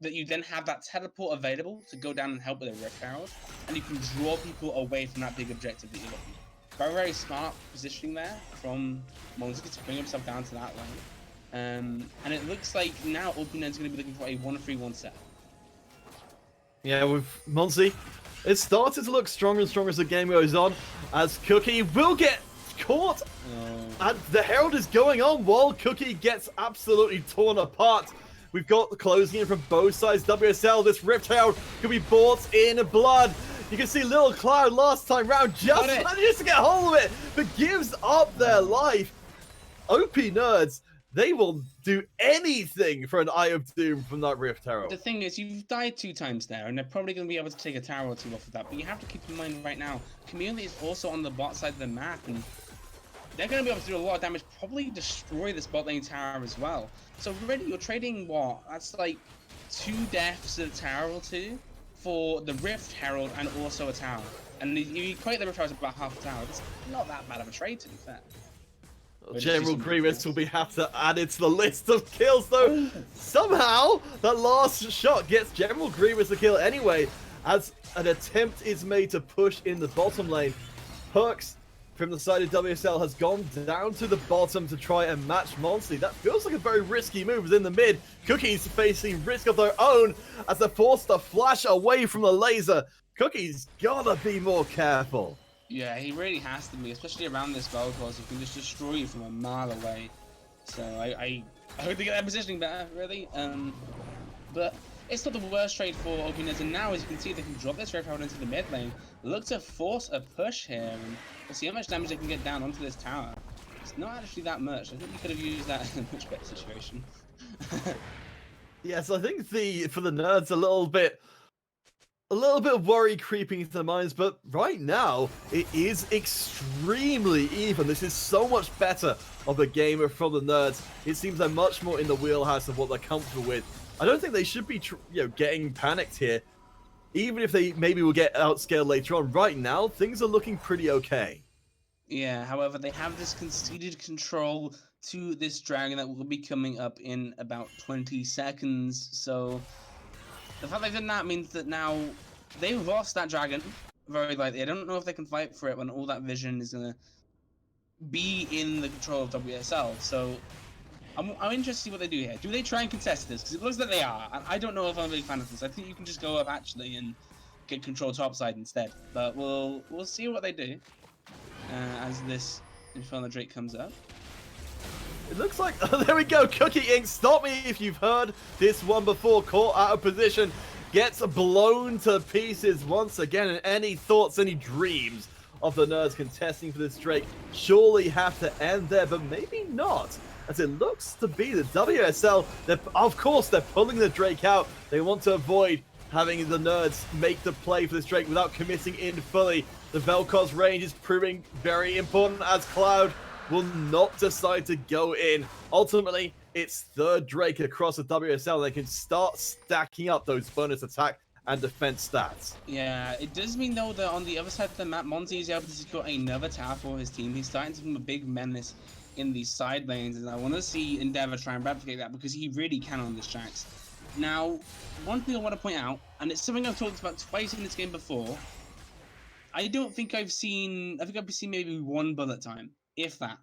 that you then have that teleport available to go down and help with a Rift Herald, and you can draw people away from that big objective that you're looking at. Very smart positioning there from Monzy to bring himself down to that lane. And it looks like now OP-Nerds going to be looking for a 1-3-1 set. Yeah, with Monzy, it started to look stronger and stronger as the game goes on, as Cookie will get caught, and the Herald is going on while Cookie gets absolutely torn apart. We've got the closing in from both sides. WSL, this Rift Herald could be bought in blood. You can see Little Cloud last time round just manages to get hold of it, but gives up their life. OP-Nerds, they will do anything for an Eye of Doom from that Rift Herald. The thing is, you've died 2 times there, and they're probably going to be able to take a tower or 2 off of that. But you have to keep in mind right now, Camille is also on the bot side of the map, and they're going to be able to do a lot of damage, probably destroy this bot lane tower as well. So really, you're trading what? That's like 2 deaths of a tower or 2 for the Rift Herald and also a tower. And you equate the Rift Herald to about half a tower. It's not that bad of a trade, to be fair. General Grievous will have to add it to the list of kills, though. Somehow, that last shot gets General Grievous a kill anyway, as an attempt is made to push in the bottom lane. Perks from the side of WSL has gone down to the bottom to try and match Monzy. That feels like a very risky move within the mid. Cookie's facing risk of their own as they're forced to flash away from the laser. Cookie's gotta be more careful. Yeah, he really has to be, especially around this Vel'Koz, who can just destroy you from a mile away. So I hope they get their positioning better, really. But it's not the worst trade for OP-Nerds, and now as you can see, they can drop this Rift Herald into the mid lane, look to force a push here, and we'll see how much damage they can get down onto this tower. It's not actually that much. I think you could have used that in a much better situation. Yes, I think for the Nerds a little bit of worry creeping into their minds, but right now it is extremely even. This is so much better of a game from the Nerds. It seems they're much more in the wheelhouse of what they're comfortable with. I don't think they should be getting panicked here, even if they maybe will get outscaled later on. Right now, things are looking pretty okay. Yeah, however, they have this conceded control to this dragon that will be coming up in about 20 seconds. So the fact they've done that means that now they've lost that dragon very likely. I don't know if they can fight for it when all that vision is going to be in the control of WSL. So I'm interested to see what they do here. Do they try and contest this? Because it looks like they are. And I don't know if I'm a big fan of this. I think you can just go up actually and get control topside instead. But we'll see what they do as this Infernal Drake comes up. It looks like, there we go, Cookie Inc. Stop me if you've heard this one before. Caught out of position, gets blown to pieces once again. And any thoughts, any dreams of the Nerds contesting for this Drake surely have to end there, but maybe not. As it looks to be the WSL, of course, they're pulling the Drake out. They want to avoid having the Nerds make the play for this Drake without committing in fully. The Vel'Koz range is proving very important as Cloud will not decide to go in. Ultimately, it's third Drake across the WSL. They can start stacking up those bonus attack and defense stats. Yeah, it does mean though that on the other side of the map, Monty is able to secure another tower for his team. He's starting to become a big menace in these side lanes, and I want to see Endeavor try and replicate that because he really can on this Jax. Now, one thing I want to point out, and it's something I've talked about twice in this game before, I think I've seen maybe one bullet time, if that,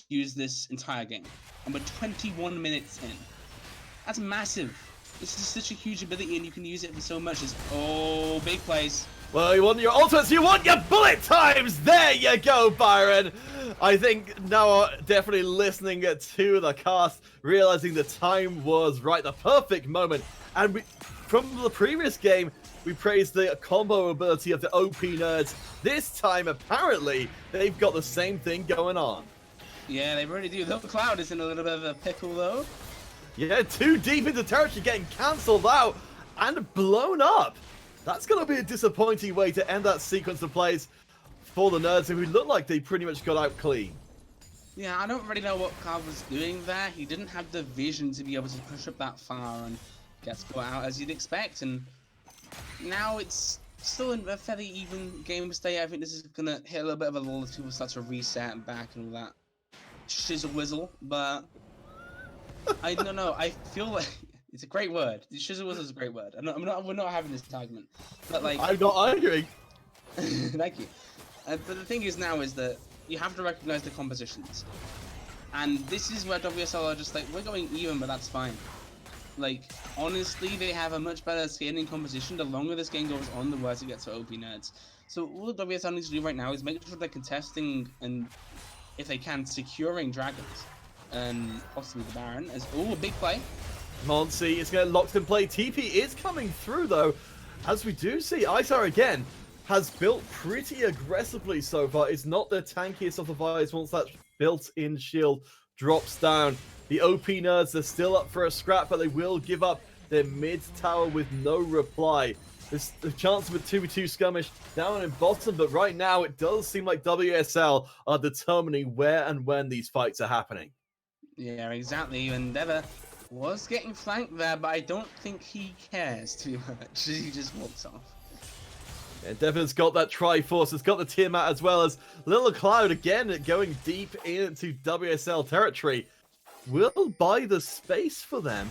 use this entire game. And we're 21 minutes in. That's massive. This is such a huge ability, and you can use it for so much. Oh, big plays. Well, you want your ultimates, you want your bullet times! There you go, Byron! I think now definitely listening to the cast, realizing the time was right, the perfect moment. And from the previous game, we praised the combo ability of the OP Nerds. This time, apparently, they've got the same thing going on. Yeah, they really do. The Cloud is in a little bit of a pickle, though. Yeah, too deep into territory, getting cancelled out and blown up. That's going to be a disappointing way to end that sequence of plays for the Nerds, who look like they pretty much got out clean. Yeah, I don't really know what Cloud was doing there. He didn't have the vision to be able to push up that far and get caught out as you'd expect. And now it's still a fairly even game state. I think this is going to hit a little bit of a lull as people start to reset and back and all that shizzle whizzle. But I don't know. I feel like it's a great word. Shizzle whizzle is a great word. We're not having this argument. But like, I'm not arguing. Thank you. But the thing is now is that you have to recognize the compositions. And this is where WSL are just like, we're going even, but that's fine. Like, honestly, they have a much better scaling composition. The longer this game goes on, the worse it gets for OP Nerds. So all the WSL needs to do right now is make sure they're contesting and, if they can, securing dragons. And possibly the Baron. As a big play. Monty is going to locked in play. TP is coming through, though. As we do see, Isar again has built pretty aggressively so far. It's not the tankiest of the Vies once that built-in shield drops down. The OP Nerds are still up for a scrap, but they will give up their mid tower with no reply. There's a chance of a 2v2 skirmish down in bottom, but right now it does seem like WSL are determining where and when these fights are happening. Yeah, exactly. Endeavor was getting flanked there, but I don't think he cares too much. He just walks off. Endeavor's got that Triforce, has got the Tiamat as well as Little Cloud again going deep into WSL territory. Will buy the space for them,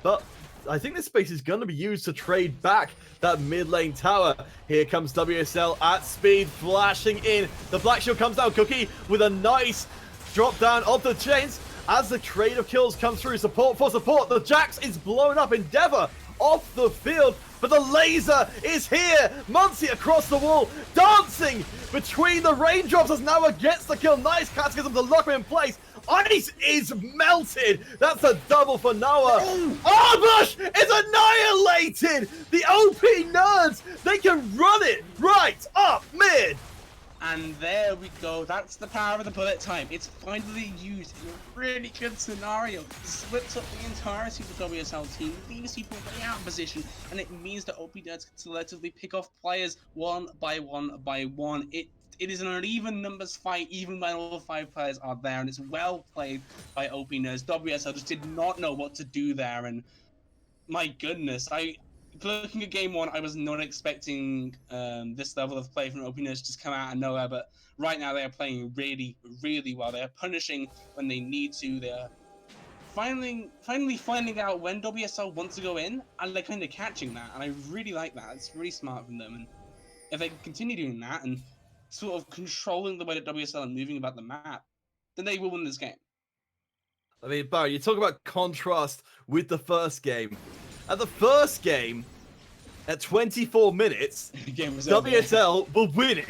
but I think this space is going to be used to trade back that mid lane tower. Here comes WSL at speed, flashing in. The Black Shield comes down, Cookie with a nice drop down of the chains as the trade of kills comes through. Support for support. The Jax is blown up. Endeavor off the field, but the laser is here. Muncie across the wall, dancing between the raindrops as now gets the kill. Nice catechism to lock him in place. Ice is melted. That's a double for Noah. Arbush is annihilated. The OP Nerds, they can run it right up mid. And there we go. That's the power of the bullet time. It's finally used in a really good scenario. It splits up the entirety of the WSL team, leaves people way out of position, and it means that OP Nerds can selectively pick off players one by one by one. It is an uneven numbers fight, even when all 5 players are there, and it's well played by OP Nerds. WSL just did not know what to do there, and my goodness, looking at game one, I was not expecting this level of play from OP Nerds to just come out of nowhere, but right now they are playing really, really well. They are punishing when they need to. They are finally finding out when WSL wants to go in, and they're kind of catching that, and I really like that. It's really smart from them, and if they continue doing that and sort of controlling the way that WSL are moving about the map, then they will win this game. I mean, Barry, you talk about contrast with the first game. At the first game, at 24 minutes, The game was over. WSL were winning.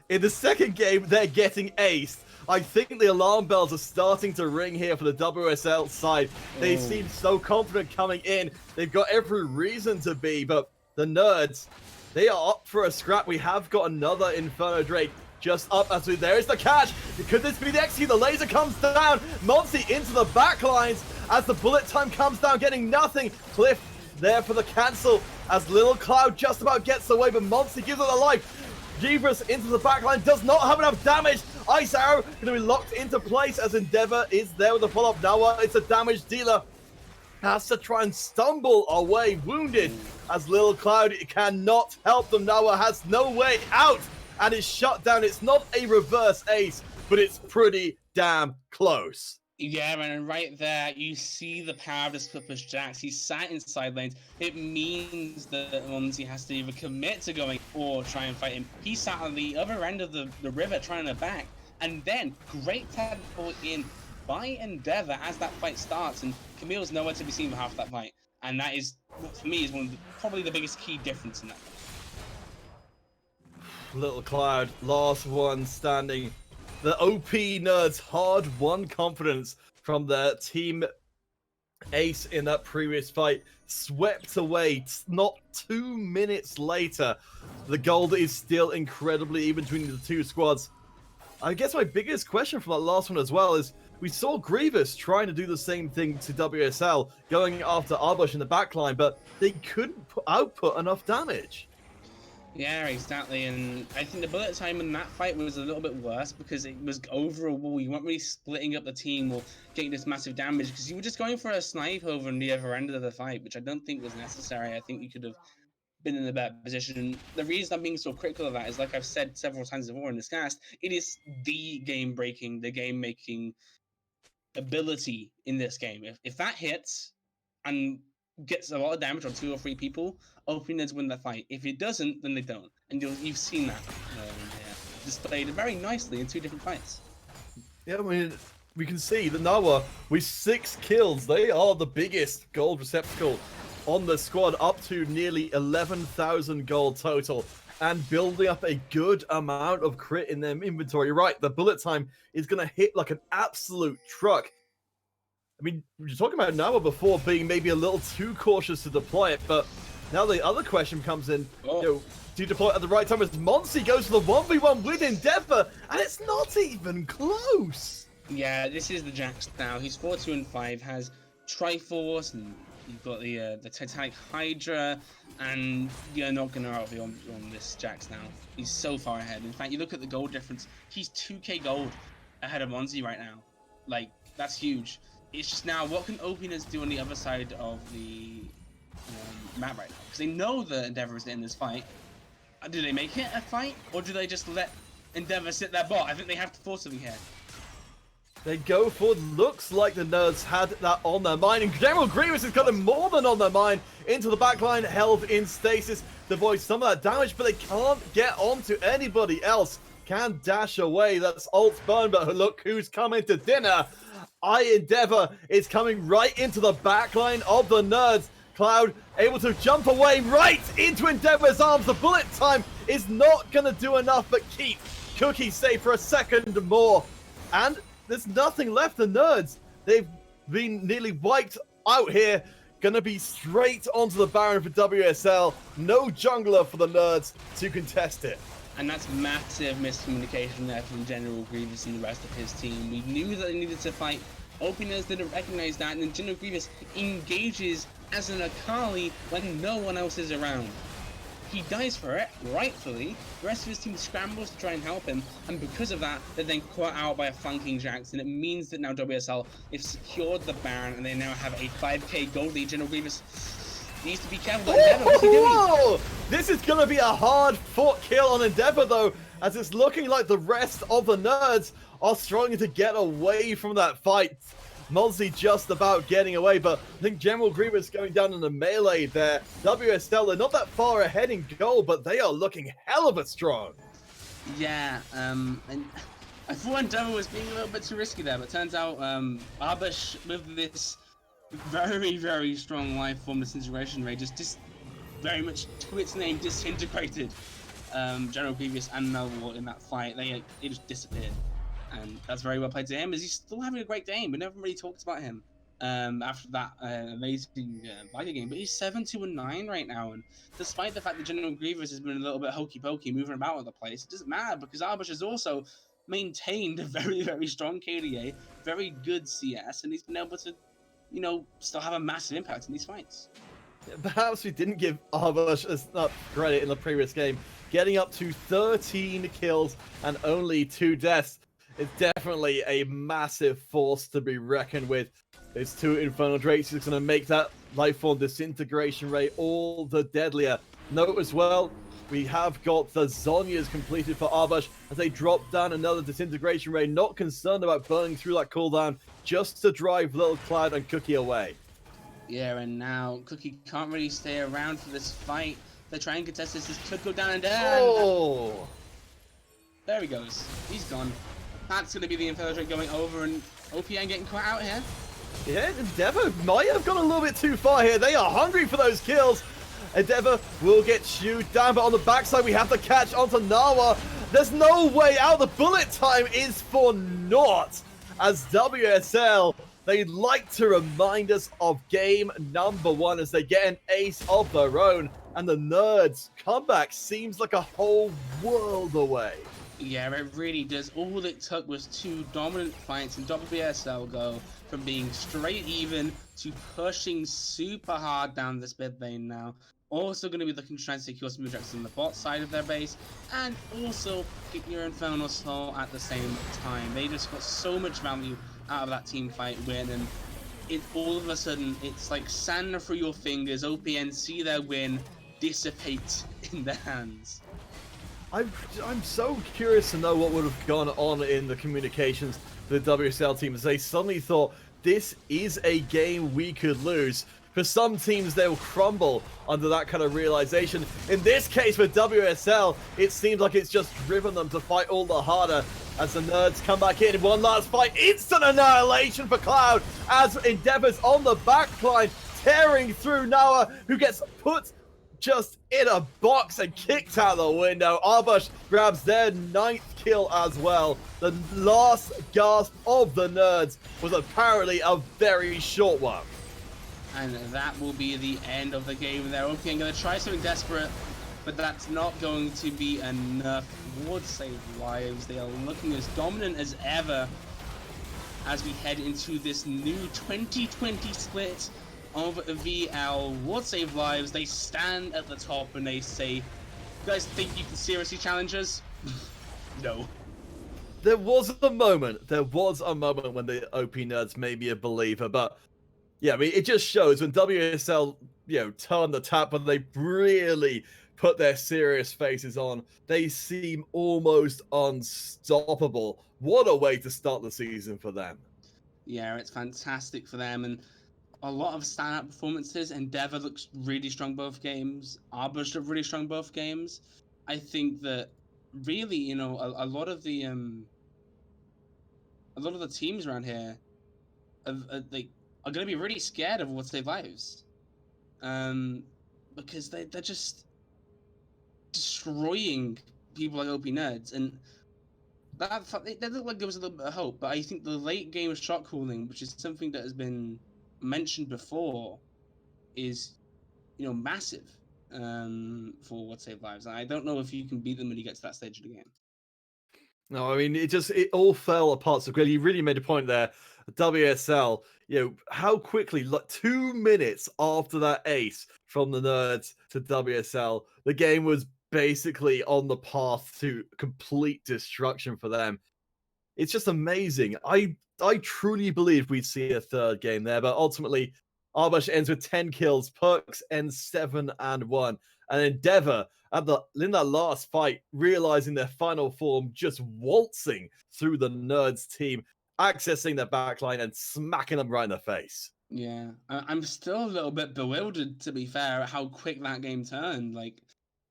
In the second game, they're getting aced. I think the alarm bells are starting to ring here for the WSL side. They seem so confident coming in. They've got every reason to be, but the Nerds, they are up for a scrap. We have got another Inferno Drake just up as there is the catch. Could this be the execute? The laser comes down. Monty into the back lines as the bullet time comes down, getting nothing. Cliff there for the cancel as Little Cloud just about gets away, but Monty gives it a life. Givras into the backline, does not have enough damage. Ice Arrow going to be locked into place as Endeavor is there with the follow-up. Now it's a damage dealer. Has to try and stumble away, wounded, as Little Cloud cannot help them. Nawa has no way out and is shut down. It's not a reverse ace, but it's pretty damn close. Yeah, and right there, you see the power of this Clippers Jax. He's sat in side lanes. It means that Monty has to either commit to going or try and fight him. He sat on the other end of the river trying to back. And then, great tactical in by Endeavor as that fight starts. And Camille's nowhere to be seen for half that fight. And that is, for me, is one of probably the biggest key difference in that. Little Cloud, last one standing. The OP Nerds hard-won confidence from their team ace in that previous fight swept away. Not 2 minutes later, the gold is still incredibly even between the two squads. I guess my biggest question from that last one as well is, we saw Grievous trying to do the same thing to WSL, going after Arbush in the backline, but they couldn't output enough damage. Yeah, exactly, and I think the bullet time in that fight was a little bit worse because it was over a wall. You weren't really splitting up the team or getting this massive damage because you were just going for a snipe over on the other end of the fight, which I don't think was necessary. I think you could have been in a better position. The reason I'm being so critical of that is, like I've said several times before in this cast, it is the game-breaking, the game-making ability in this game. If that hits and gets a lot of damage on 2 or 3 people, OP Nerds win that fight. If it doesn't, then they don't. And you've seen that displayed very nicely in 2 different fights. Yeah, I mean, we can see that Nawa, with 6 kills, they are the biggest gold receptacle on the squad, up to nearly 11,000 gold total, and building up a good amount of crit in their inventory. You're right, the bullet time is going to hit like an absolute truck. I mean, we were talking about Nawa before being maybe a little too cautious to deploy it, but now the other question comes in, you know, do you deploy it at the right time as Monty goes for the 1v1 with Endeavor, and it's not even close. Yeah, this is the Jax now. He's 4-2-5, has Triforce, and you've got the Titanic Hydra, and you're not going to outdo on this Jax now. He's so far ahead. In fact, you look at the gold difference, he's 2k gold ahead of Monty right now. Like, that's huge. It's just now, what can OP Nerds do on the other side of the map right now? Because they know that Endeavor is in this fight. Do they make it a fight, or do they just let Endeavor sit their bot? I think they have to force something here. They go for, looks like the Nerds had that on their mind, and General Grievous has got them more than on their mind. Into the backline, held in stasis to avoid some of that damage, but they can't get onto anybody else. Can dash away, that's ult burn, but look who's coming to dinner. Endeavor is coming right into the backline of the Nerds. Cloud able to jump away right into Endeavor's arms. The bullet time is not going to do enough but keep Cookie safe for a second more. And there's nothing left. The Nerds, they've been nearly wiped out here. Going to be straight onto the Baron for WSL. No jungler for the Nerds to contest it. And that's massive miscommunication there from General Grievous and the rest of his team. We knew that they needed to fight. OP Nerds didn't recognize that, and then General Grievous engages as an Akali when no one else is around. He dies for it, rightfully. The rest of his team scrambles to try and help him, and because of that, they're then caught out by a flanking Jax, and it means that now WSL have secured the Baron, and they now have a 5k gold lead. General Grievous Needs to be careful. Endeavor, what's he doing? Whoa! This is going to be a hard-fought kill on Endeavor, though, as it's looking like the rest of the nerds are struggling to get away from that fight. Mozzie just about getting away, but I think General Grievous going down in the melee there. WSL, they're not that far ahead in goal, but they are looking hell of a strong. Yeah, and I thought Endeavor was being a little bit too risky there, but turns out Arbush with this very, very strong life form disintegration ray just very much to its name disintegrated General Grievous and Melville in that fight. They just disappeared. And that's very well played to him, as he's still having a great game. We never really talked about him after that amazing Viger game. But he's 7-2-9 right now, and despite the fact that General Grievous has been a little bit hokey-pokey, moving about all the place, it doesn't matter, because Arbush has also maintained a very, very strong KDA, very good CS, and he's been able to, you know, still have a massive impact in these fights. Perhaps we didn't give Arbush enough credit in the previous game. Getting up to 13 kills and only 2 deaths. It's definitely a massive force to be reckoned with. It's 2 Infernal Drakes is going to make that Lifeform disintegration ray all the deadlier. Note as well, we have got the Zhonya's completed for Arbush as they drop down another disintegration ray, not concerned about burning through that cooldown, just to drive Little Cloud and Cookie away. Yeah, and now Cookie can't really stay around for this fight. They're trying to contest this. This could go down and down. Oh! There he goes. He's gone. That's going to be the Infernal Drake going over, and OPN getting caught out here. Yeah, Endeavor might have gone a little bit too far here. They are hungry for those kills. Endeavor will get chewed down, but on the backside we have the catch onto Nawa. There's no way out. The bullet time is for naught. As WSL, they like to remind us of game number 1 as they get an ace of their own. And the Nerds' comeback seems like a whole world away. Yeah, it really does. All it took was 2 dominant fights, and WSL go from being straight even to pushing super hard down this mid lane now. Also going to be looking to try and secure some objectives on the bot side of their base, and also get your Infernal Soul at the same time. They just got so much value out of that team fight win, and it all of a sudden, it's like sand through your fingers. OPN see their win dissipate in their hands. I'm so curious to know what would have gone on in the communications for the WSL team as they suddenly thought this is a game we could lose. For some teams, they'll crumble under that kind of realization. In this case, for WSL, it seems like it's just driven them to fight all the harder as the Nerds come back in. One last fight, instant annihilation for Cloud as Endeavor's on the backline, tearing through Nawa, who gets put just in a box and kicked out the window. Arbush grabs their 9th kill as well. The last gasp of the Nerds was apparently a very short one. And that will be the end of the game there. OPN going to try something desperate, but that's not going to be enough. Ward save lives. They are looking as dominant as ever as we head into this new 2020 split of VL. Ward save lives. They stand at the top and they say, "You guys think you can seriously challenge us?" No. There was a moment when the OP Nerds made me a believer, but yeah, I mean, it just shows when WSL, turn the tap, when they really put their serious faces on, they seem almost unstoppable. What a way to start the season for them. Yeah, it's fantastic for them, and a lot of standout performances. Endeavor looks really strong both games. Arbush looked really strong both games. I think that really, a lot of the teams around here are going to be really scared of Ward Save Lives, because they're just destroying people like OP Nerds, and that looked like there was a little bit of hope. But I think the late game shot calling, which is something that has been mentioned before, is massive for Ward Save Lives. And I don't know if you can beat them when you get to that stage of the game. No, I mean, it all fell apart so quickly. You really made a point there. WSL, how quickly, like 2 minutes after that ace from the Nerds to WSL, the game was basically on the path to complete destruction for them. It's just amazing. I truly believed we'd see a third game there, but ultimately, Arbush ends with 10 kills. Perks ends 7-1. And Endeavor in that last fight, realizing their final form, just waltzing through the Nerds team, accessing their backline and smacking them right in the face. Yeah, I'm still a little bit bewildered, to be fair, at how quick that game turned. Like,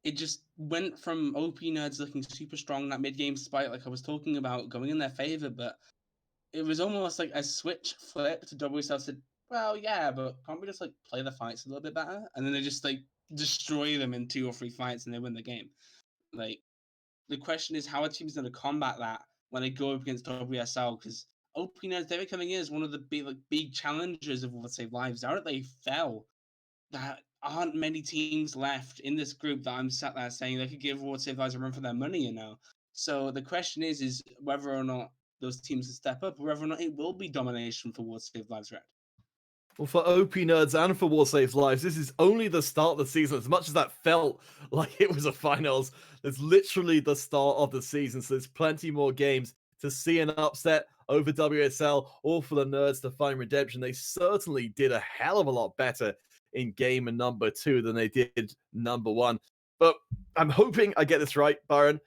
it just went from OP Nerds looking super strong, that mid-game spike, like I was talking about, going in their favor, but it was almost like a switch flipped. WSL said, well, yeah, but can't we just, like, play the fights a little bit better? And then they just, like, destroy them in 2 or 3 fights and they win the game. Like, the question is how are teams going to combat that when they go up against WSL? Because OP Nerds, they're coming in as one of the big challengers of World Save Lives. Now that they fell, there aren't many teams left in this group that I'm sat there saying they could give World Save Lives a run for their money, you know. So the question is whether or not those teams will step up, or whether or not it will be domination for World Save Lives Red. Well, for OP Nerds and for War Saves Lives, this is only the start of the season. As much as that felt like it was a finals, it's literally the start of the season. So there's plenty more games to see an upset over WSL or for the Nerds to find redemption. They certainly did a hell of a lot better in game number 2 than they did number 1. But I'm hoping I get this right, Byron.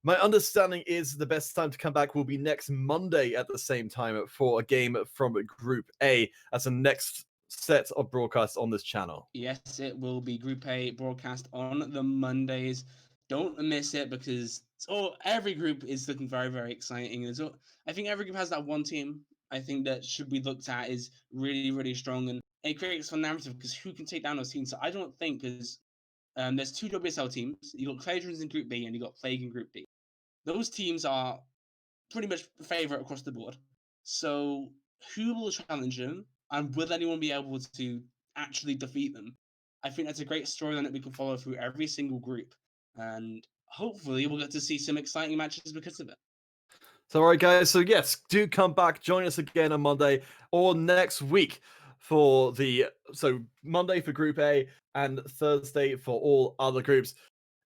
My understanding is the best time to come back will be next Monday at the same time for a game from Group A as the next set of broadcasts on this channel. Yes, it will be Group A broadcast on the Mondays. Don't miss it because every group is looking very, very exciting. I think every group has that one team I think that should be looked at is really, really strong, and it creates a narrative because who can take down those teams? So I don't think because there's 2 WSL teams. You got Cladrons in Group B and you got Plague in Group D. Those teams are pretty much favorite across the board. So who will challenge them, and will anyone be able to actually defeat them? I think that's a great storyline that we can follow through every single group, and hopefully we'll get to see some exciting matches because of it. So, all right, guys. So, yes, do come back. Join us again on Monday or next week for Monday for Group A and Thursday for all other groups.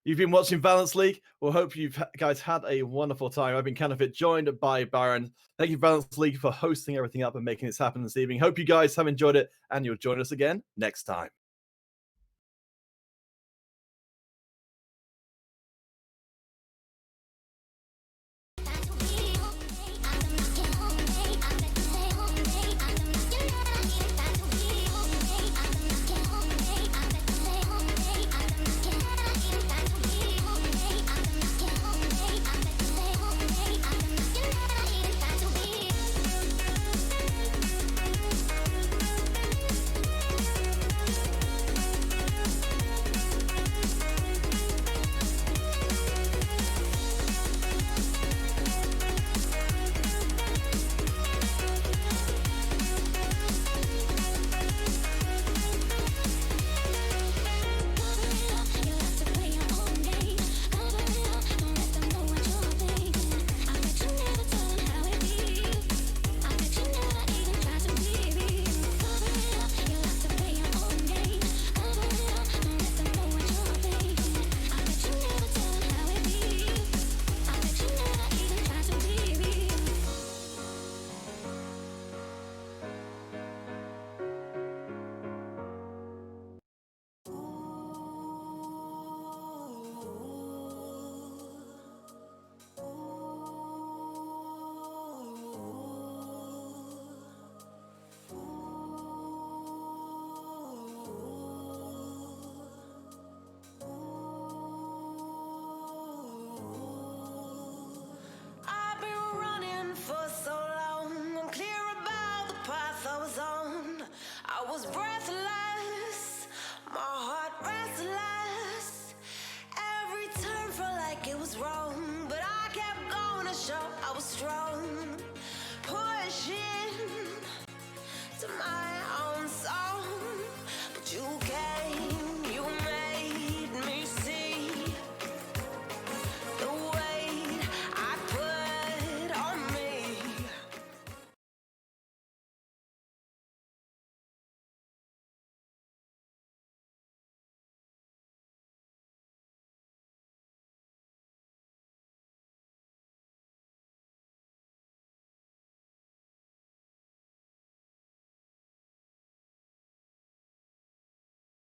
You've been watching Valence League. We'll hope you guys had a wonderful time. I've been Canifit, joined by Byron. Thank you, Valence League, for hosting everything up and making this happen this evening. Hope you guys have enjoyed it, and you'll join us again next time.